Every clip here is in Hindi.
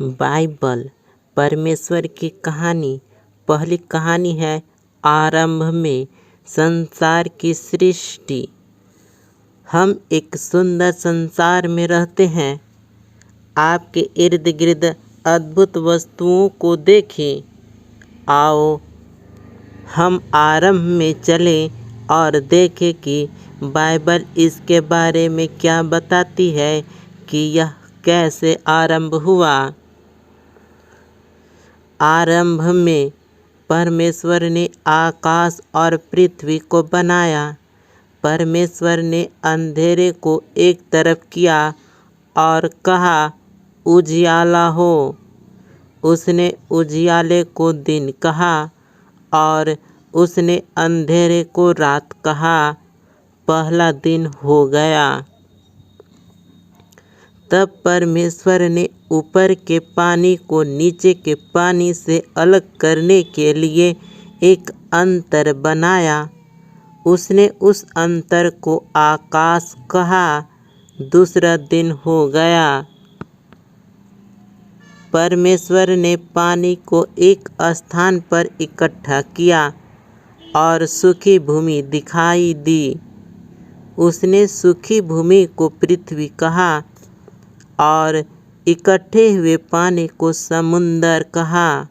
बाइबल परमेश्वर की कहानी। पहली कहानी है आरंभ में संसार की सृष्टि। हम एक सुंदर संसार में रहते हैं। आपके इर्द गिर्द अद्भुत वस्तुओं को देखें। आओ हम आरंभ में चलें और देखें कि बाइबल इसके बारे में क्या बताती है कि यह कैसे आरंभ हुआ। आरंभ में परमेश्वर ने आकाश और पृथ्वी को बनाया। परमेश्वर ने अंधेरे को एक तरफ किया और कहा उजियाला हो। उसने उजियाले को दिन कहा और उसने अंधेरे को रात कहा। पहला दिन हो गया। तब परमेश्वर ने ऊपर के पानी को नीचे के पानी से अलग करने के लिए एक अंतर बनाया। उसने उस अंतर को आकाश कहा। दूसरा दिन हो गया। परमेश्वर ने पानी को एक स्थान पर इकट्ठा किया और सूखी भूमि दिखाई दी। उसने सूखी भूमि को पृथ्वी कहा और इकट्ठे हुए पानी को समुंदर कहा।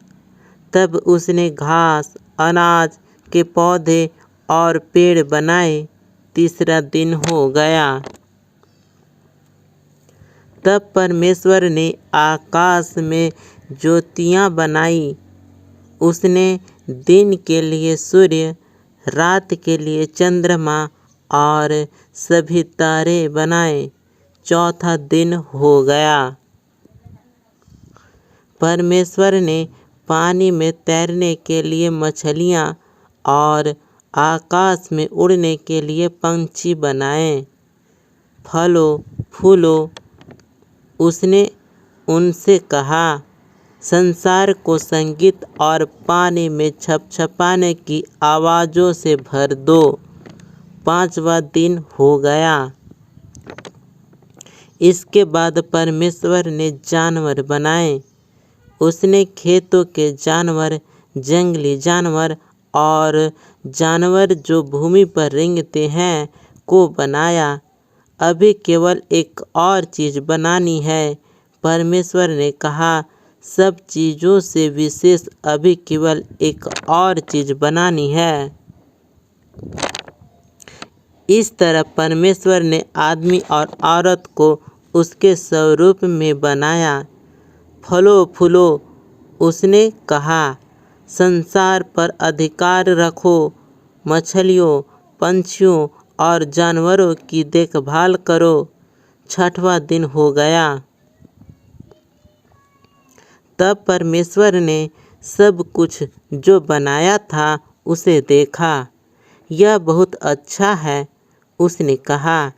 तब उसने घास, अनाज के पौधे और पेड़ बनाए। तीसरा दिन हो गया। तब परमेश्वर ने आकाश में ज्योतियां बनाई। उसने दिन के लिए सूर्य, रात के लिए चंद्रमा और सभी तारे बनाए। चौथा दिन हो गया। परमेश्वर ने पानी में तैरने के लिए मछलियाँ और आकाश में उड़ने के लिए पंछी बनाए। फलों फूलों उसने उनसे कहा संसार को संगीत और पानी में छपछपाने की आवाज़ों से भर दो। पांचवा दिन हो गया। इसके बाद परमेश्वर ने जानवर बनाए। उसने खेतों के जानवर, जंगली जानवर और जानवर जो भूमि पर रेंगते हैं को बनाया। अभी केवल एक और चीज़ बनानी है। परमेश्वर ने कहा सब चीज़ों से विशेष अभी केवल एक और चीज़ बनानी है। इस तरह परमेश्वर ने आदमी और औरत को उसके स्वरूप में बनाया। फलों फूलों उसने कहा संसार पर अधिकार रखो। मछलियों, पंछियों और जानवरों की देखभाल करो। छठवां दिन हो गया। तब परमेश्वर ने सब कुछ जो बनाया था उसे देखा। यह बहुत अच्छा है। उसने कहा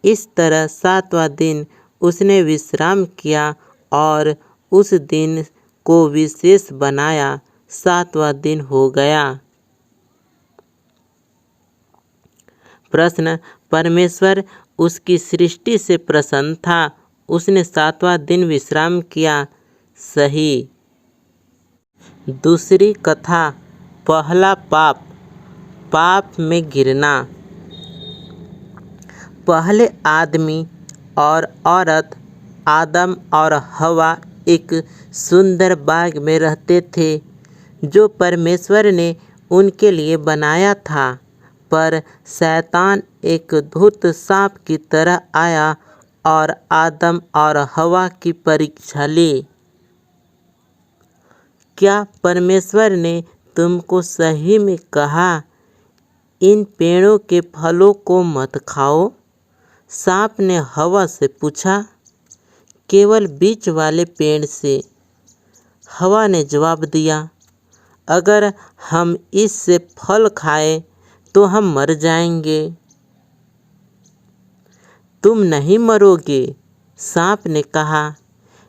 इस तरह सातवां दिन उसने विश्राम किया और उस दिन को विशेष बनाया। सातवां दिन हो गया। प्रश्न परमेश्वर उसकी सृष्टि से प्रसन्न था। उसने सातवां दिन विश्राम किया। सही। दूसरी कथा पहला पाप। पाप में गिरना। पहले आदमी और औरत आदम और हवा एक सुंदर बाग में रहते थे जो परमेश्वर ने उनके लिए बनाया था। पर शैतान एक धूर्त सांप की तरह आया और आदम और हवा की परीक्षा ली। क्या परमेश्वर ने तुमको सही में कहा इन पेड़ों के फलों को मत खाओ? सांप ने हवा से पूछा केवल बीच वाले पेड़ से। हवा ने जवाब दिया अगर हम इससे फल खाएं तो हम मर जाएंगे। तुम नहीं मरोगे। सांप ने कहा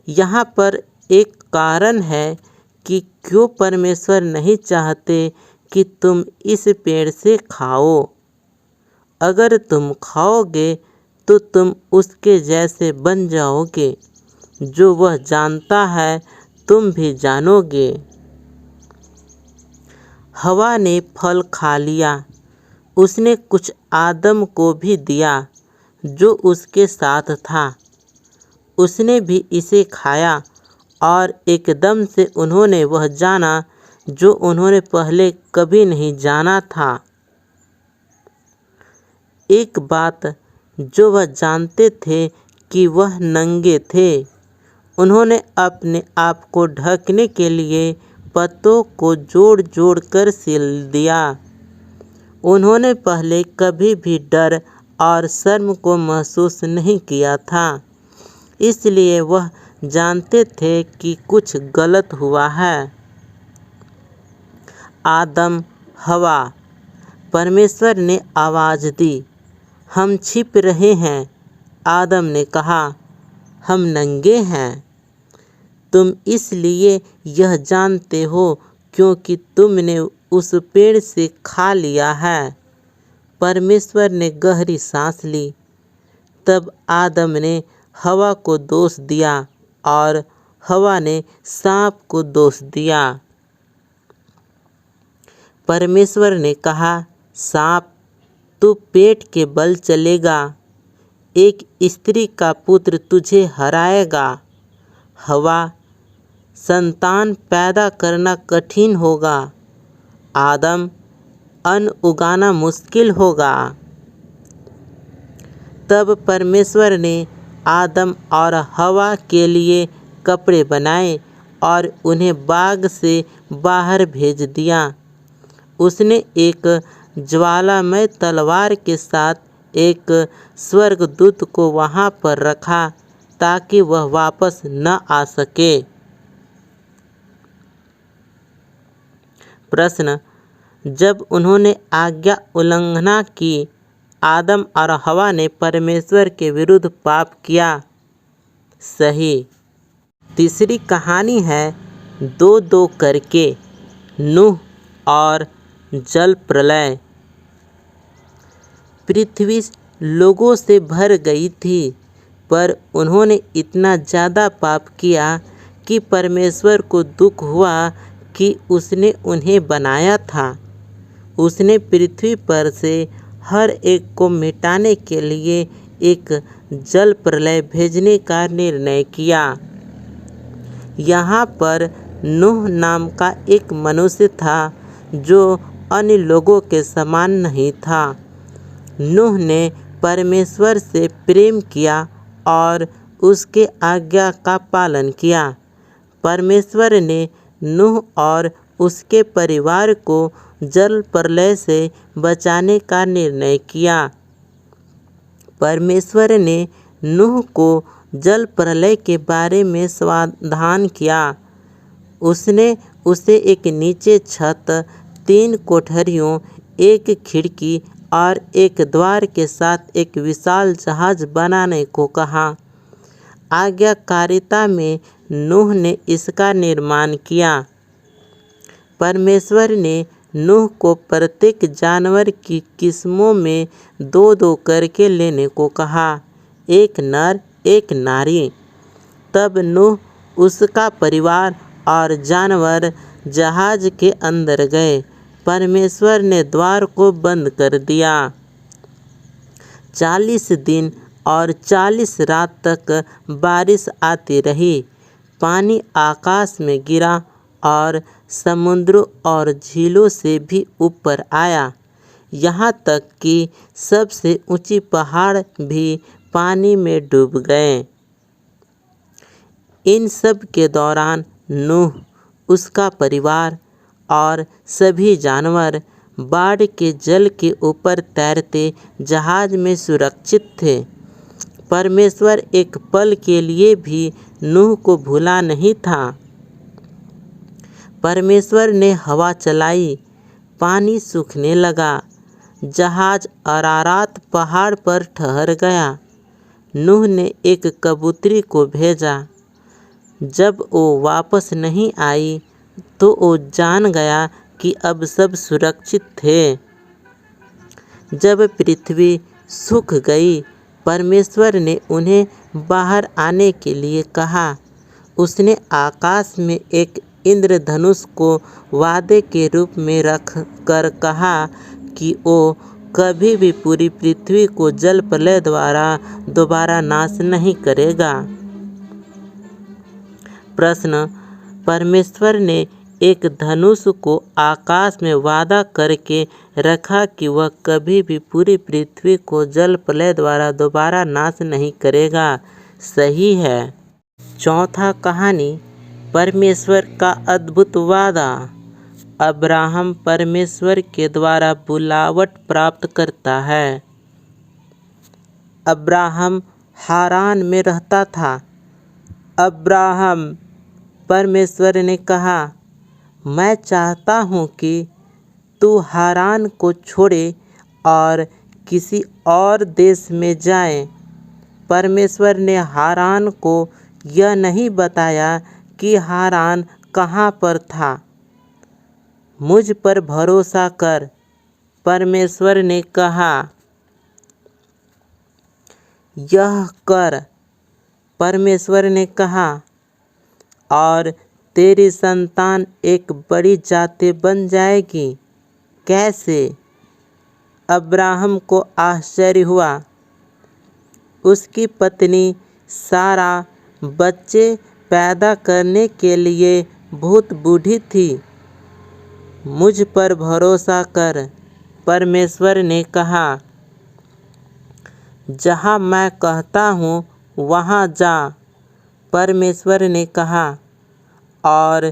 यहाँ पर एक कारण है कि क्यों परमेश्वर नहीं चाहते कि तुम इस पेड़ से खाओ। अगर तुम खाओगे तो तुम उसके जैसे बन जाओगे जो वह जानता है तुम भी जानोगे। हवा ने फल खा लिया। उसने कुछ आदम को भी दिया जो उसके साथ था। उसने भी इसे खाया और एकदम से उन्होंने वह जाना जो उन्होंने पहले कभी नहीं जाना था। एक बात जो वह जानते थे कि वह नंगे थे। उन्होंने अपने आप को ढकने के लिए पत्तों को जोड़ जोड़ कर सिल दिया। उन्होंने पहले कभी भी डर और शर्म को महसूस नहीं किया था, इसलिए वह जानते थे कि कुछ गलत हुआ है। आदम, हवा। परमेश्वर ने आवाज़ दी, हम छिप रहे हैं। आदम ने कहा, हम नंगे हैं। तुम इसलिए यह जानते हो क्योंकि तुमने उस पेड़ से खा लिया है। परमेश्वर ने गहरी सांस ली। तब आदम ने हवा को दोष दिया और हवा ने सांप को दोष दिया। परमेश्वर ने कहा, सांप, तू पेट के बल चलेगा, एक स्त्री का पुत्र तुझे हराएगा। हवा, संतान पैदा करना कठिन होगा। आदम, अन्न उगाना मुश्किल होगा। तब परमेश्वर ने आदम और हवा के लिए कपड़े बनाए और उन्हें बाग से बाहर भेज दिया। उसने एक ज्वालामय तलवार के साथ एक स्वर्गदूत को वहां पर रखा ताकि वह वापस न आ सके। प्रश्न, जब उन्होंने आज्ञा उल्लंघना की, आदम और हवा ने परमेश्वर के विरुद्ध पाप किया। सही। तीसरी कहानी है दो दो करके, नूह और जल प्रलय। पृथ्वी लोगों से भर गई थी, पर उन्होंने इतना ज़्यादा पाप किया कि परमेश्वर को दुख हुआ कि उसने उन्हें बनाया था। उसने पृथ्वी पर से हर एक को मिटाने के लिए एक जल प्रलय भेजने का निर्णय किया। यहाँ पर नूह नाम का एक मनुष्य था जो अन्य लोगों के समान नहीं था। नूह ने परमेश्वर से प्रेम किया और उसके आज्ञा का पालन किया। परमेश्वर ने नूह और उसके परिवार को जल प्रलय से बचाने का निर्णय किया। परमेश्वर ने नूह को जल प्रलय के बारे में सावधान किया। उसने उसे एक नीचे छत, 3 कोठरियों, एक खिड़की और एक द्वार के साथ एक विशाल जहाज बनाने को कहा। आज्ञाकारिता में नूह ने इसका निर्माण किया। परमेश्वर ने नूह को प्रत्येक जानवर की किस्मों में 2-2 करके लेने को कहा, एक नर एक नारी। तब नूह, उसका परिवार और जानवर जहाज के अंदर गए। परमेश्वर ने द्वार को बंद कर दिया। 40 दिन और 40 रात तक बारिश आती रही। पानी आकाश में गिरा और समुद्रों और झीलों से भी ऊपर आया, यहाँ तक कि सबसे ऊंची पहाड़ भी पानी में डूब गए। इन सब के दौरान नूह, उसका परिवार और सभी जानवर बाढ़ के जल के ऊपर तैरते जहाज में सुरक्षित थे। परमेश्वर एक पल के लिए भी नूह को भूला नहीं था। परमेश्वर ने हवा चलाई, पानी सूखने लगा, जहाज अरारात पहाड़ पर ठहर गया। नूह ने एक कबूतरी को भेजा। जब वो वापस नहीं आई तो वो जान गया कि अब सब सुरक्षित थे। जब पृथ्वी सूख गई, परमेश्वर ने उन्हें बाहर आने के लिए कहा। उसने आकाश में एक इंद्रधनुष को वादे के रूप में रख कर कहा कि वो कभी भी पूरी पृथ्वी को जल प्रलय द्वारा दोबारा नाश नहीं करेगा। प्रश्न, परमेश्वर ने एक धनुष को आकाश में वादा करके रखा कि वह कभी भी पूरी पृथ्वी को जल प्रलय द्वारा दोबारा नाश नहीं करेगा। सही है। चौथा कहानी, परमेश्वर का अद्भुत वादा। अब्राहम परमेश्वर के द्वारा बुलावट प्राप्त करता है। अब्राहम हारान में रहता था। अब्राहम, परमेश्वर ने कहा, मैं चाहता हूँ कि तू हारान को छोड़े और किसी और देश में जाए। परमेश्वर ने हारान को यह नहीं बताया कि हारान कहाँ पर था। मुझ पर भरोसा कर, परमेश्वर ने कहा। यह कर, परमेश्वर ने कहा, और तेरी संतान एक बड़ी जाति बन जाएगी। कैसे? अब्राहम को आश्चर्य हुआ। उसकी पत्नी सारा बच्चे पैदा करने के लिए बहुत बूढ़ी थी। मुझ पर भरोसा कर, परमेश्वर ने कहा। जहाँ मैं कहता हूँ वहाँ जा, परमेश्वर ने कहा, और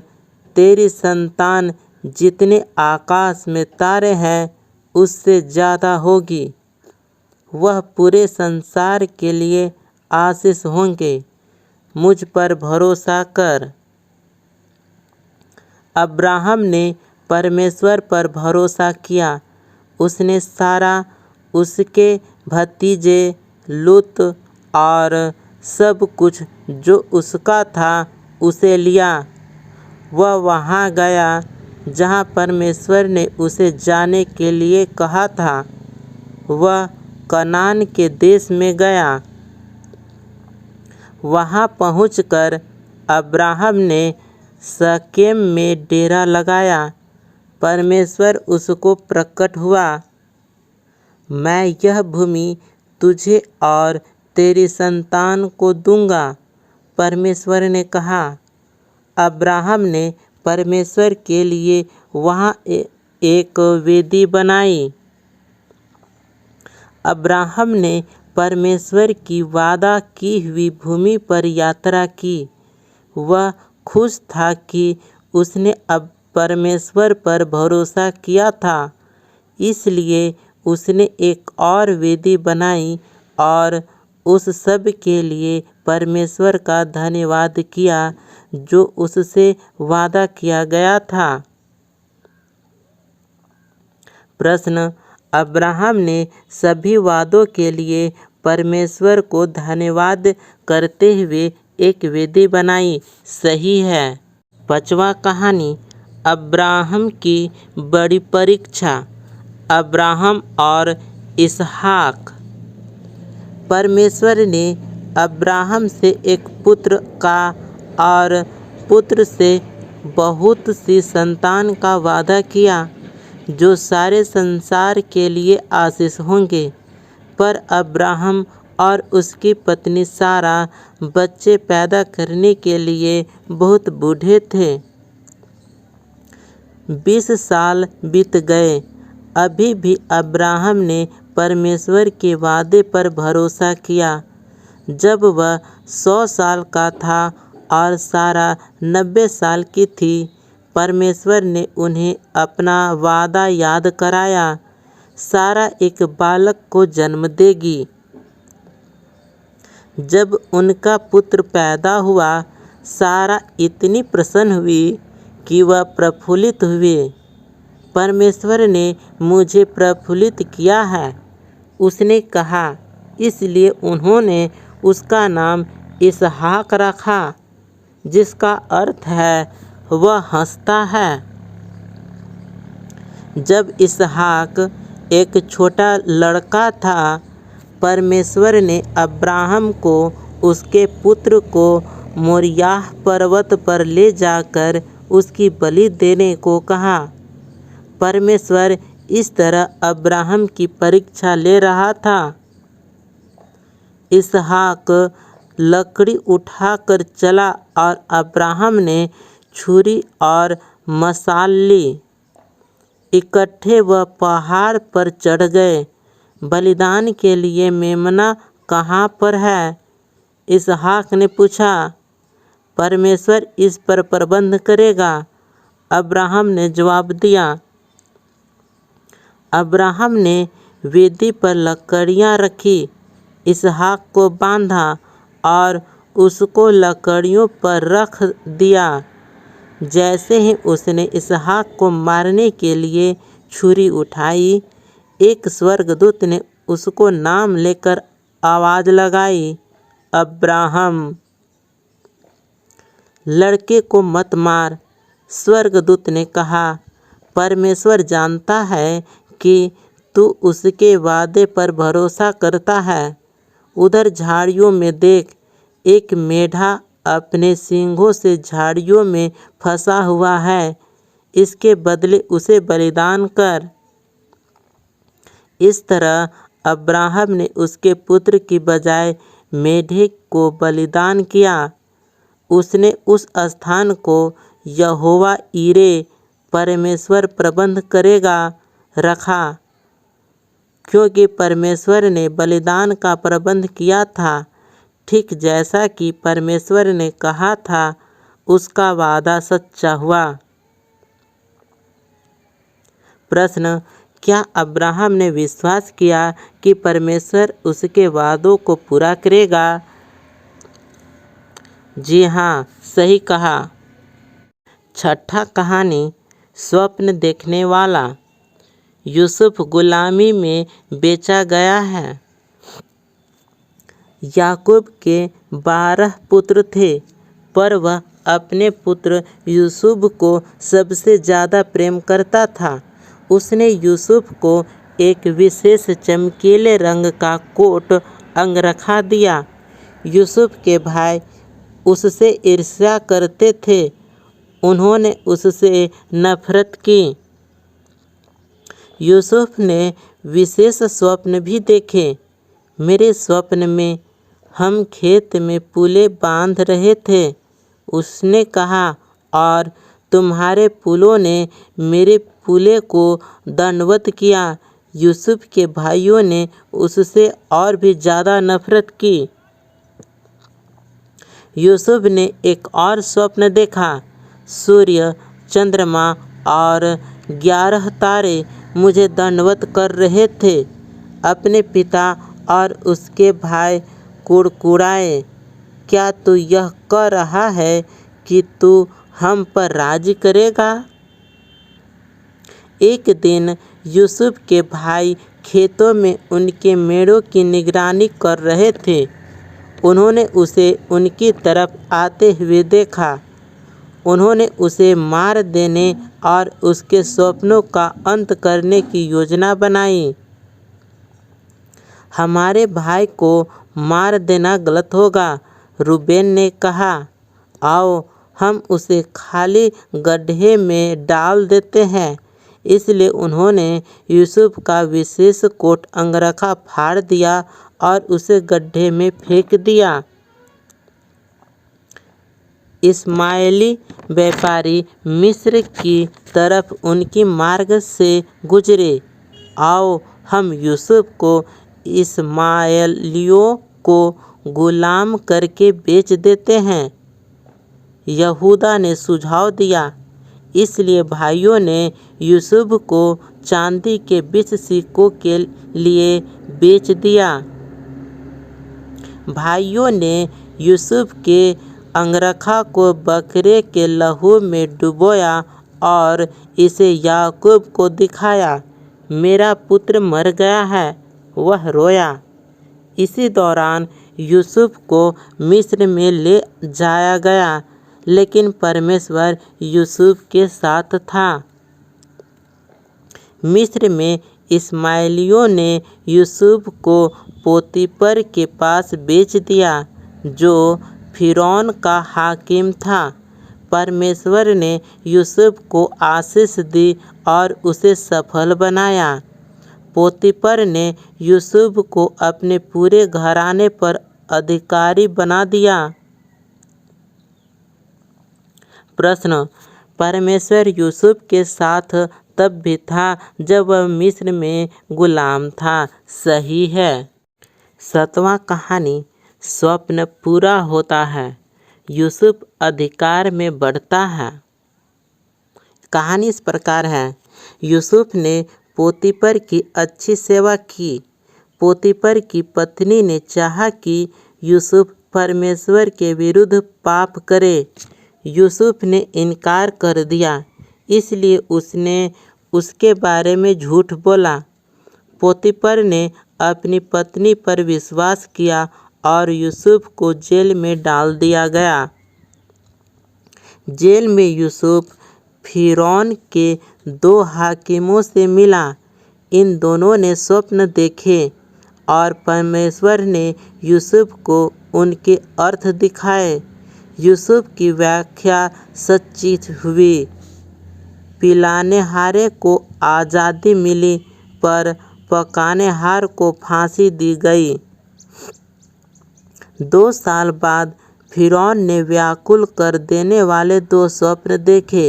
तेरी संतान जितने आकाश में तारे हैं उससे ज़्यादा होगी। वह पूरे संसार के लिए आशीष होंगे। मुझ पर भरोसा कर। अब्राहम ने परमेश्वर पर भरोसा किया। उसने सारा, उसके भतीजे लूत और सब कुछ जो उसका था उसे लिया। वह वहाँ गया जहाँ परमेश्वर ने उसे जाने के लिए कहा था। वह कनान के देश में गया। वहाँ पहुंचकर अब्राहम ने शकेम में डेरा लगाया। परमेश्वर उसको प्रकट हुआ। मैं यह भूमि तुझे और तेरी संतान को दूंगा, परमेश्वर ने कहा। अब्राहम ने परमेश्वर के लिए वहाँ एक वेदी बनाई। अब्राहम ने परमेश्वर की वादा की हुई भूमि पर यात्रा की। वह खुश था कि उसने अब परमेश्वर पर भरोसा किया था, इसलिए उसने एक और वेदी बनाई और उस सब के लिए परमेश्वर का धन्यवाद किया जो उससे वादा किया गया था। प्रश्न, अब्राहम ने सभी वादों के लिए परमेश्वर को धन्यवाद करते हुए एक वेदी बनाई। सही है। पांचवा कहानी, अब्राहम की बड़ी परीक्षा। अब्राहम और इसहाक। परमेश्वर ने अब्राहम से एक पुत्र का और पुत्र से बहुत सी संतान का वादा किया जो सारे संसार के लिए आशीष होंगे। पर अब्राहम और उसकी पत्नी सारा बच्चे पैदा करने के लिए बहुत बूढ़े थे। 20 साल बीत गए। अभी भी अब्राहम ने परमेश्वर के वादे पर भरोसा किया। जब वह 100 साल का था और सारा 90 साल की थी, परमेश्वर ने उन्हें अपना वादा याद कराया। सारा एक बालक को जन्म देगी। जब उनका पुत्र पैदा हुआ, सारा इतनी प्रसन्न हुई कि वह प्रफुल्लित हुए। परमेश्वर ने मुझे प्रफुल्लित किया है, उसने कहा। इसलिए उन्होंने उसका नाम इसहाक रखा, जिसका अर्थ है वह हंसता है। जब इसहाक एक छोटा लड़का था, परमेश्वर ने अब्राहम को उसके पुत्र को मोरियाह पर्वत पर ले जाकर उसकी बलि देने को कहा। परमेश्वर इस तरह अब्राहम की परीक्षा ले रहा था। इसहाक लकड़ी उठाकर चला और अब्राहम ने छुरी और मशाल ली। इकट्ठे वह पहाड़ पर चढ़ गए। बलिदान के लिए मेमना कहाँ पर है? इसहाक ने पूछा। परमेश्वर इस पर प्रबंध करेगा, अब्राहम ने जवाब दिया। अब्राहम ने वेदी पर लकड़ियाँ रखी, इसहाक को बांधा और उसको लकड़ियों पर रख दिया। जैसे ही उसने इसहाक को मारने के लिए छुरी उठाई, एक स्वर्गदूत ने उसको नाम लेकर आवाज़ लगाई, अब्राहम। लड़के को मत मार। स्वर्गदूत ने कहा, परमेश्वर जानता है कि तू उसके वादे पर भरोसा करता है। उधर झाड़ियों में देख, एक मेढ़ा अपने सींगों से झाड़ियों में फंसा हुआ है। इसके बदले उसे बलिदान कर। इस तरह अब्राहम ने उसके पुत्र की बजाय मेढ़े को बलिदान किया। उसने उस स्थान को यहोवा ईरे, परमेश्वर प्रबंध करेगा, रखा, क्योंकि परमेश्वर ने बलिदान का प्रबंध किया था। ठीक जैसा कि परमेश्वर ने कहा था, उसका वादा सच्चा हुआ। प्रश्न, क्या अब्राहम ने विश्वास किया कि परमेश्वर उसके वादों को पूरा करेगा? जी हाँ, सही कहा। छठा कहानी, स्वप्न देखने वाला। यूसुफ गुलामी में बेचा गया है। याकूब के 12 पुत्र थे, पर वह अपने पुत्र यूसुफ को सबसे ज़्यादा प्रेम करता था। उसने यूसुफ को एक विशेष चमकीले रंग का कोट अंगरखा दिया। यूसुफ के भाई उससे ईर्ष्या करते थे। उन्होंने उससे नफरत की। यूसुफ ने विशेष स्वप्न भी देखे। मेरे स्वप्न में हम खेत में पुले बांध रहे थे, उसने कहा, और तुम्हारे पुलों ने मेरे पुले को दंडवत किया। यूसुफ के भाइयों ने उससे और भी ज़्यादा नफरत की। यूसुफ ने एक और स्वप्न देखा। सूर्य, चंद्रमा और 11 तारे मुझे दंडवत कर रहे थे। अपने पिता और उसके भाई कुड़कुड़ाए, क्या तू यह कह रहा है कि तू हम पर राज करेगा? एक दिन यूसुफ के भाई खेतों में उनके मेढ़ों की निगरानी कर रहे थे। उन्होंने उसे उनकी तरफ आते हुए देखा। उन्होंने उसे मार देने और उसके स्वप्नों का अंत करने की योजना बनाई। हमारे भाई को मार देना गलत होगा, रूबेन ने कहा। आओ हम उसे खाली गड्ढे में डाल देते हैं। इसलिए उन्होंने यूसुफ का विशेष कोट अंगरखा फाड़ दिया और उसे गड्ढे में फेंक दिया। इस्माएली व्यापारी मिस्र की तरफ उनकी मार्ग से गुजरे। आओ हम यूसुफ को इस्माएलियों को गुलाम करके बेच देते हैं, यहूदा ने सुझाव दिया। इसलिए भाइयों ने यूसुफ को चांदी के 20 सिक्कों के लिए बेच दिया। भाइयों ने यूसुफ के अंगरखा को बकरे के लहू में डुबोया और इसे याकूब को दिखाया। मेरा पुत्र मर गया है, वह रोया। इसी दौरान यूसुफ को मिस्र में ले जाया गया, लेकिन परमेश्वर यूसुफ के साथ था। मिस्र में इस्माइलियों ने यूसुफ को पोतीपर के पास बेच दिया, जो फिरौन का हाकिम था। परमेश्वर ने यूसुफ को आशीष दी और उसे सफल बनाया। पोतीपर ने यूसुफ को अपने पूरे घराने पर अधिकारी बना दिया। प्रश्न: परमेश्वर यूसुफ के साथ तब भी था जब वह मिस्र में गुलाम था। सही है। 7वां कहानी स्वप्न पूरा होता है। यूसुफ अधिकार में बढ़ता है। कहानी इस प्रकार है। यूसुफ ने पोतीपर की अच्छी सेवा की। पोतीपर की पत्नी ने चाहा कि यूसुफ परमेश्वर के विरुद्ध पाप करे। यूसुफ ने इनकार कर दिया, इसलिए उसने उसके बारे में झूठ बोला। पोतीपर ने अपनी पत्नी पर विश्वास किया और यूसुफ को जेल में डाल दिया गया। जेल में यूसुफ फिरौन के 2 हाकिमों से मिला। इन दोनों ने स्वप्न देखे और परमेश्वर ने यूसुफ को उनके अर्थ दिखाए। यूसुफ की व्याख्या सच्ची हुई। पिलानेहारे को आज़ादी मिली, पर पकानेहार को फांसी दी गई। 2 साल बाद फिरौन ने व्याकुल कर देने वाले 2 स्वप्न देखे।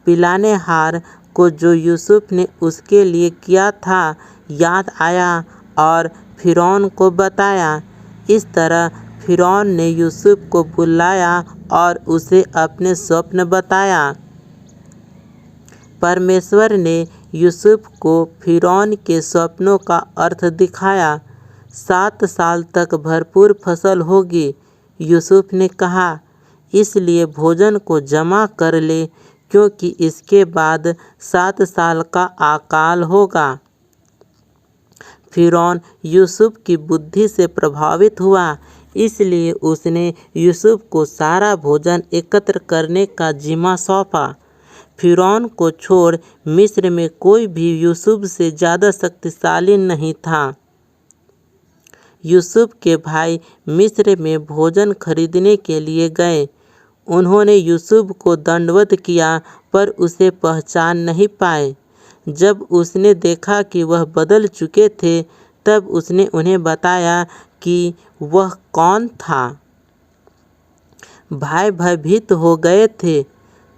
पिलानेहार को जो यूसुफ ने उसके लिए किया था याद आया और फिरौन को बताया। इस तरह फिरौन ने यूसुफ को बुलाया और उसे अपने स्वप्न बताया। परमेश्वर ने यूसुफ को फिरौन के स्वप्नों का अर्थ दिखाया। 7 साल तक भरपूर फसल होगी। यूसुफ ने कहा, इसलिए भोजन को जमा कर ले, क्योंकि इसके बाद 7 साल का अकाल होगा। फिरौन यूसुफ की बुद्धि से प्रभावित हुआ, इसलिए उसने यूसुफ को सारा भोजन एकत्र करने का जिम्मा सौंपा। फिरौन को छोड़ मिस्र में कोई भी यूसुफ से ज़्यादा शक्तिशाली नहीं था। यूसुफ के भाई मिस्र में भोजन खरीदने के लिए गए। उन्होंने यूसुफ को दंडवत किया, पर उसे पहचान नहीं पाए। जब उसने देखा कि वह बदल चुके थे, तब उसने उन्हें बताया कि वह कौन था। भाई भयभीत हो गए थे।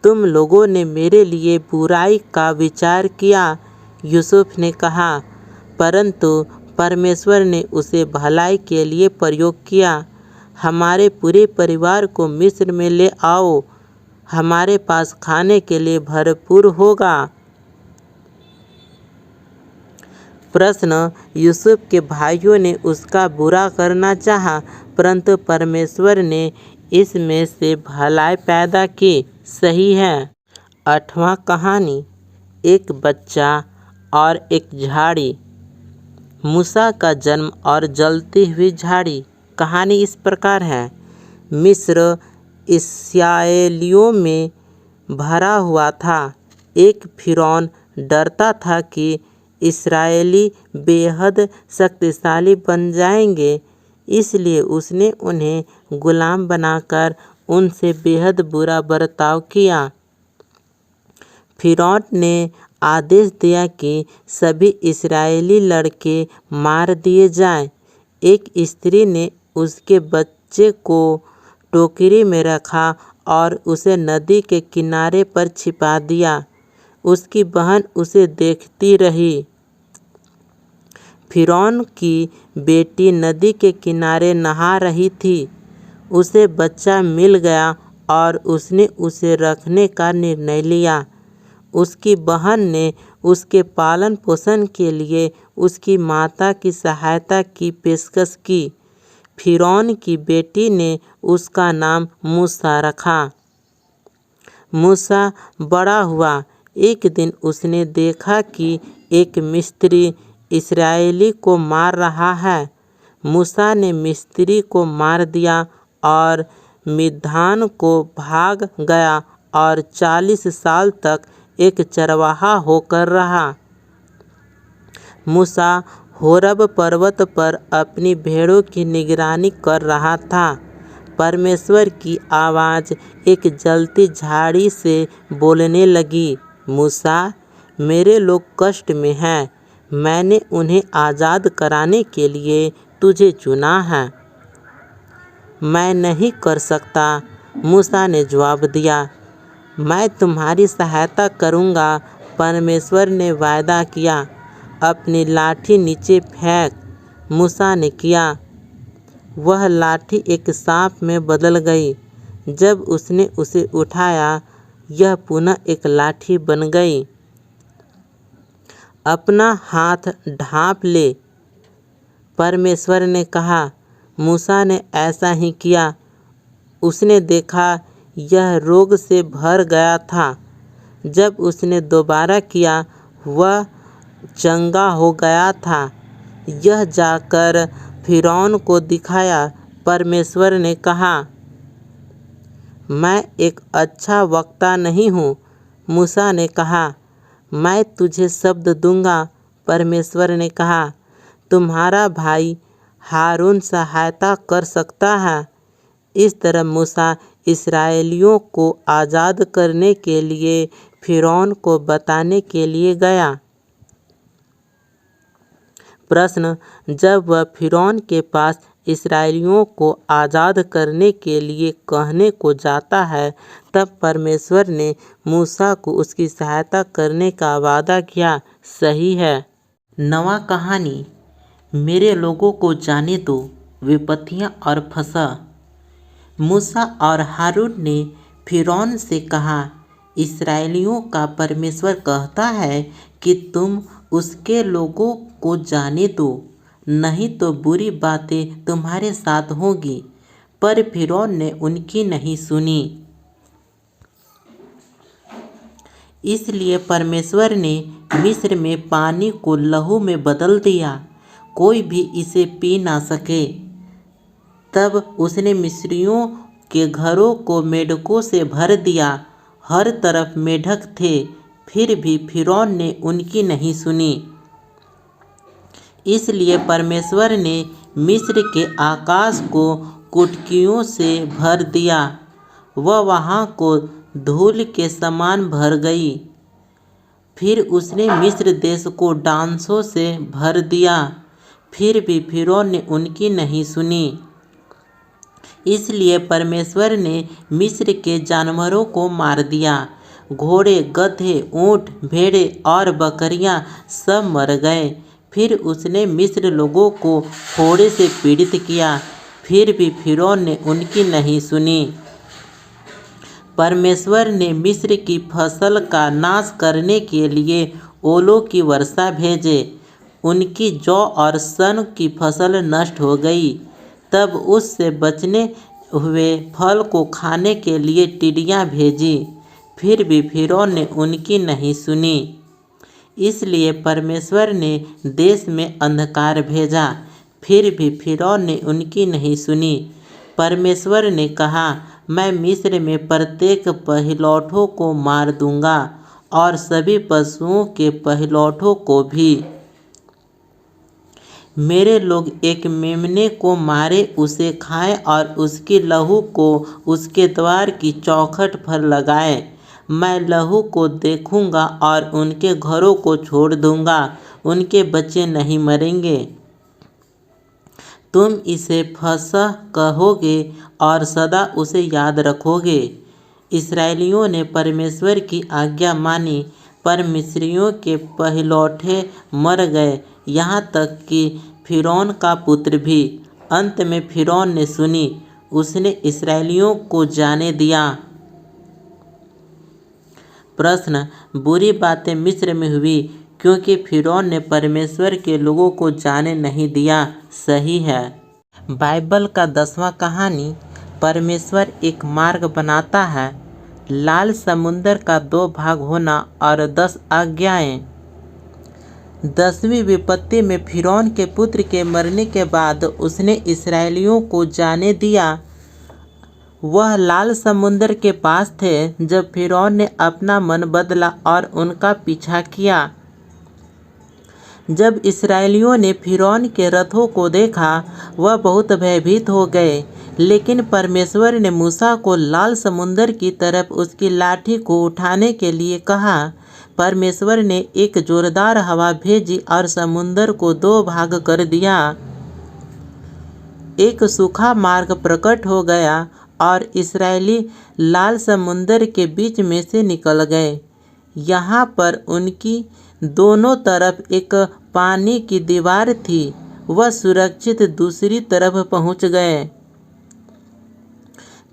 तुम लोगों ने मेरे लिए बुराई का विचार किया, यूसुफ ने कहा, परंतु परमेश्वर ने उसे भलाई के लिए प्रयोग किया। हमारे पूरे परिवार को मिस्र में ले आओ, हमारे पास खाने के लिए भरपूर होगा। प्रश्न: यूसुफ के भाइयों ने उसका बुरा करना चाहा, परंतु परमेश्वर ने इसमें से भलाई पैदा की। सही है। 8वां कहानी एक बच्चा और एक झाड़ी। मूसा का जन्म और जलती हुई झाड़ी। कहानी इस प्रकार है। मिस्र इस्राएलियों में भरा हुआ था। एक फिरौन डरता था कि इस्राएली बेहद शक्तिशाली बन जाएंगे, इसलिए उसने उन्हें गुलाम बनाकर उनसे बेहद बुरा बर्ताव किया। फिरौन ने आदेश दिया कि सभी इस्राएली लड़के मार दिए जाएं। एक स्त्री ने उसके बच्चे को टोकरी में रखा और उसे नदी के किनारे पर छिपा दिया। उसकी बहन उसे देखती रही। फिरौन की बेटी नदी के किनारे नहा रही थी। उसे बच्चा मिल गया और उसने उसे रखने का निर्णय लिया। उसकी बहन ने उसके पालन पोषण के लिए उसकी माता की सहायता की पेशकश की। फिरौन की बेटी ने उसका नाम मूसा रखा। मूसा बड़ा हुआ। एक दिन उसने देखा कि एक मिस्री इस्राएली को मार रहा है। मूसा ने मिस्री को मार दिया और मिद्यान को भाग गया और 40 साल तक एक चरवाहा होकर रहा। मूसा होरब पर्वत पर अपनी भेड़ों की निगरानी कर रहा था। परमेश्वर की आवाज़ एक जलती झाड़ी से बोलने लगी, मूसा, मेरे लोग कष्ट में हैं, मैंने उन्हें आज़ाद कराने के लिए तुझे चुना है। मैं नहीं कर सकता, मूसा ने जवाब दिया। मैं तुम्हारी सहायता करूँगा, परमेश्वर ने वायदा किया। अपनी लाठी नीचे फेंक, मूसा ने किया। वह लाठी एक सांप में बदल गई। जब उसने उसे उठाया, यह पुनः एक लाठी बन गई। अपना हाथ ढांप ले, परमेश्वर ने कहा। मूसा ने ऐसा ही किया। उसने देखा यह रोग से भर गया था। जब उसने दोबारा किया, वह चंगा हो गया था। यह जाकर फिरौन को दिखाया। परमेश्वर ने कहा, मैं एक अच्छा वक्ता नहीं हूँ। मूसा ने कहा, मैं तुझे शब्द दूंगा। परमेश्वर ने कहा, तुम्हारा भाई हारून सहायता कर सकता है। इस तरह मूसा इस्राएलियों को आज़ाद करने के लिए फिरौन को बताने के लिए गया। प्रश्न, जब वह फिरौन के पास इस्राएलियों को आज़ाद करने के लिए कहने को जाता है, तब परमेश्वर ने मूसा को उसकी सहायता करने का वादा किया। सही है। नवा कहानी, मेरे लोगों को जाने दो, विपत्तियाँ और फसह। मूसा और हारून ने फिरौन से कहा, इस्राएलियों का परमेश्वर कहता है कि तुम उसके लोगों को जाने दो, नहीं तो बुरी बातें तुम्हारे साथ होंगी। पर फिरौन ने उनकी नहीं सुनी। इसलिए परमेश्वर ने मिस्र में पानी को लहू में बदल दिया, कोई भी इसे पी ना सके। तब उसने मिस्रियों के घरों को मेढकों से भर दिया। हर तरफ मेढक थे, फिर भी फिरौन ने उनकी नहीं सुनी। इसलिए परमेश्वर ने मिस्र के आकाश को कुटकियों से भर दिया। वह वहाँ को धूल के समान भर गई। फिर उसने मिस्र देश को डांसों से भर दिया, फिर भी फिरौन ने उनकी नहीं सुनी। इसलिए परमेश्वर ने मिस्र के जानवरों को मार दिया। घोड़े, गधे, ऊँट, भेड़ें और बकरियां सब मर गए। फिर उसने मिस्र लोगों को फोड़े से पीड़ित किया, फिर भी फिरौन ने उनकी नहीं सुनी। परमेश्वर ने मिस्र की फसल का नाश करने के लिए ओलों की वर्षा भेजे। उनकी जौ और सन की फसल नष्ट हो गई। तब उससे बचने हुए फल को खाने के लिए टिड्डियाँ भेजी, फिर भी फिरौन ने उनकी नहीं सुनी। इसलिए परमेश्वर ने देश में अंधकार भेजा, फिर भी फिरौन ने उनकी नहीं सुनी। परमेश्वर ने कहा, मैं मिस्र में प्रत्येक पहिलौठों को मार दूंगा और सभी पशुओं के पहिलौठों को भी। मेरे लोग एक मेमने को मारे, उसे खाएं और उसकी लहू को उसके द्वार की चौखट पर लगाएं। मैं लहू को देखूंगा और उनके घरों को छोड़ दूंगा, उनके बच्चे नहीं मरेंगे। तुम इसे फसह कहोगे और सदा उसे याद रखोगे। इस्राएलियों ने परमेश्वर की आज्ञा मानी, पर मिस्रियों के पहिलौठे मर गए, यहाँ तक कि फिरौन का पुत्र भी। अंत में फिरौन ने सुनी, उसने इस्राएलियों को जाने दिया। प्रश्न, बुरी बातें मिस्र में हुई क्योंकि फिरौन ने परमेश्वर के लोगों को जाने नहीं दिया। सही है। बाइबल का 10वां कहानी, परमेश्वर एक मार्ग बनाता है। लाल समुंदर का 2 भाग होना और 10 आज्ञाएं। 10वीं विपत्ति में फिरौन के पुत्र के मरने के बाद उसने इस्राएलियों को जाने दिया। वह लाल समुंदर के पास थे जब फिरौन ने अपना मन बदला और उनका पीछा किया। जब इस्राएलियों ने फिरौन के रथों को देखा, वह बहुत भयभीत हो गए। लेकिन परमेश्वर ने मूसा को लाल समुंदर की तरफ उसकी लाठी को उठाने के लिए कहा। परमेश्वर ने एक जोरदार हवा भेजी और समुंदर को 2 भाग कर दिया। एक सूखा मार्ग प्रकट हो गया और इस्राएली लाल समुंदर के बीच में से निकल गए। यहाँ पर उनकी दोनों तरफ एक पानी की दीवार थी। वह सुरक्षित दूसरी तरफ पहुँच गए।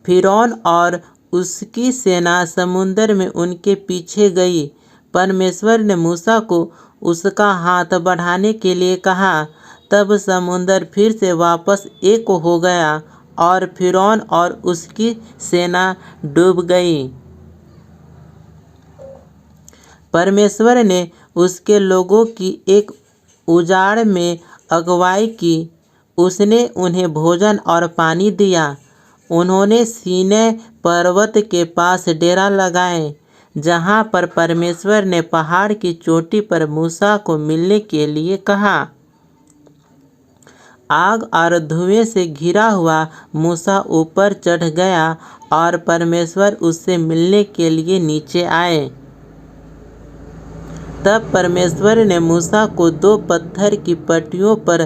फिरौन और उसकी सेना समुंदर में उनके पीछे गई। परमेश्वर ने मूसा को उसका हाथ बढ़ाने के लिए कहा। तब समुंदर फिर से वापस एक हो गया और फिरौन और उसकी सेना डूब गई। परमेश्वर ने उसके लोगों की एक उजाड़ में अगुवाई की। उसने उन्हें भोजन और पानी दिया। उन्होंने सीनै पर्वत के पास डेरा लगाए, जहाँ पर परमेश्वर ने पहाड़ की चोटी पर मूसा को मिलने के लिए कहा। आग और धुएं से घिरा हुआ मूसा ऊपर चढ़ गया और परमेश्वर उससे मिलने के लिए नीचे आए। तब परमेश्वर ने मूसा को 2 पत्थर की पट्टियों पर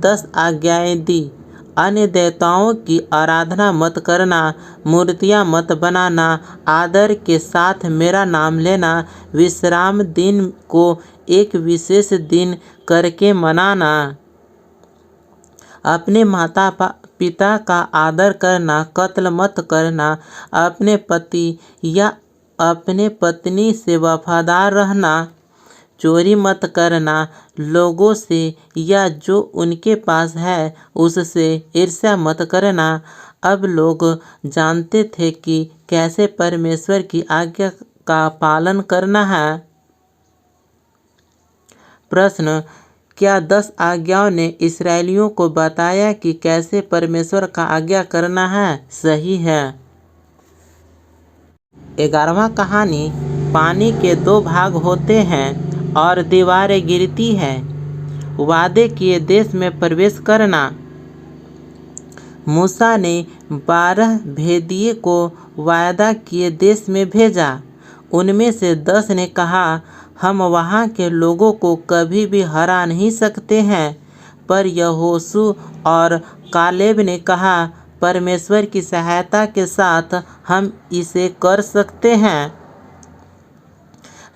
10 आज्ञाएं दी। अन्य देवताओं की आराधना मत करना, मूर्तियां मत बनाना, आदर के साथ मेरा नाम लेना, विश्राम दिन को एक विशेष दिन करके मनाना, अपने माता पिता का आदर करना, कत्ल मत करना, अपने पति या अपने पत्नी से वफादार रहना, चोरी मत करना, लोगों से या जो उनके पास है उससे ईर्ष्या मत करना। अब लोग जानते थे कि कैसे परमेश्वर की आज्ञा का पालन करना है। प्रश्न: क्या 10 आज्ञाओं ने इस्राएलियों को बताया कि कैसे परमेश्वर का आज्ञा करना है? सही है। 11वां कहानी: पानी के 2 भाग होते हैं और दीवारें गिरती हैं। वादे किए देश में प्रवेश करना। मूसा ने 12 भेदिए को वायदा किए देश में भेजा। उनमें से 10 ने कहा, हम वहाँ के लोगों को कभी भी हरा नहीं सकते हैं। पर यहोशू और कालेब ने कहा, परमेश्वर की सहायता के साथ हम इसे कर सकते हैं।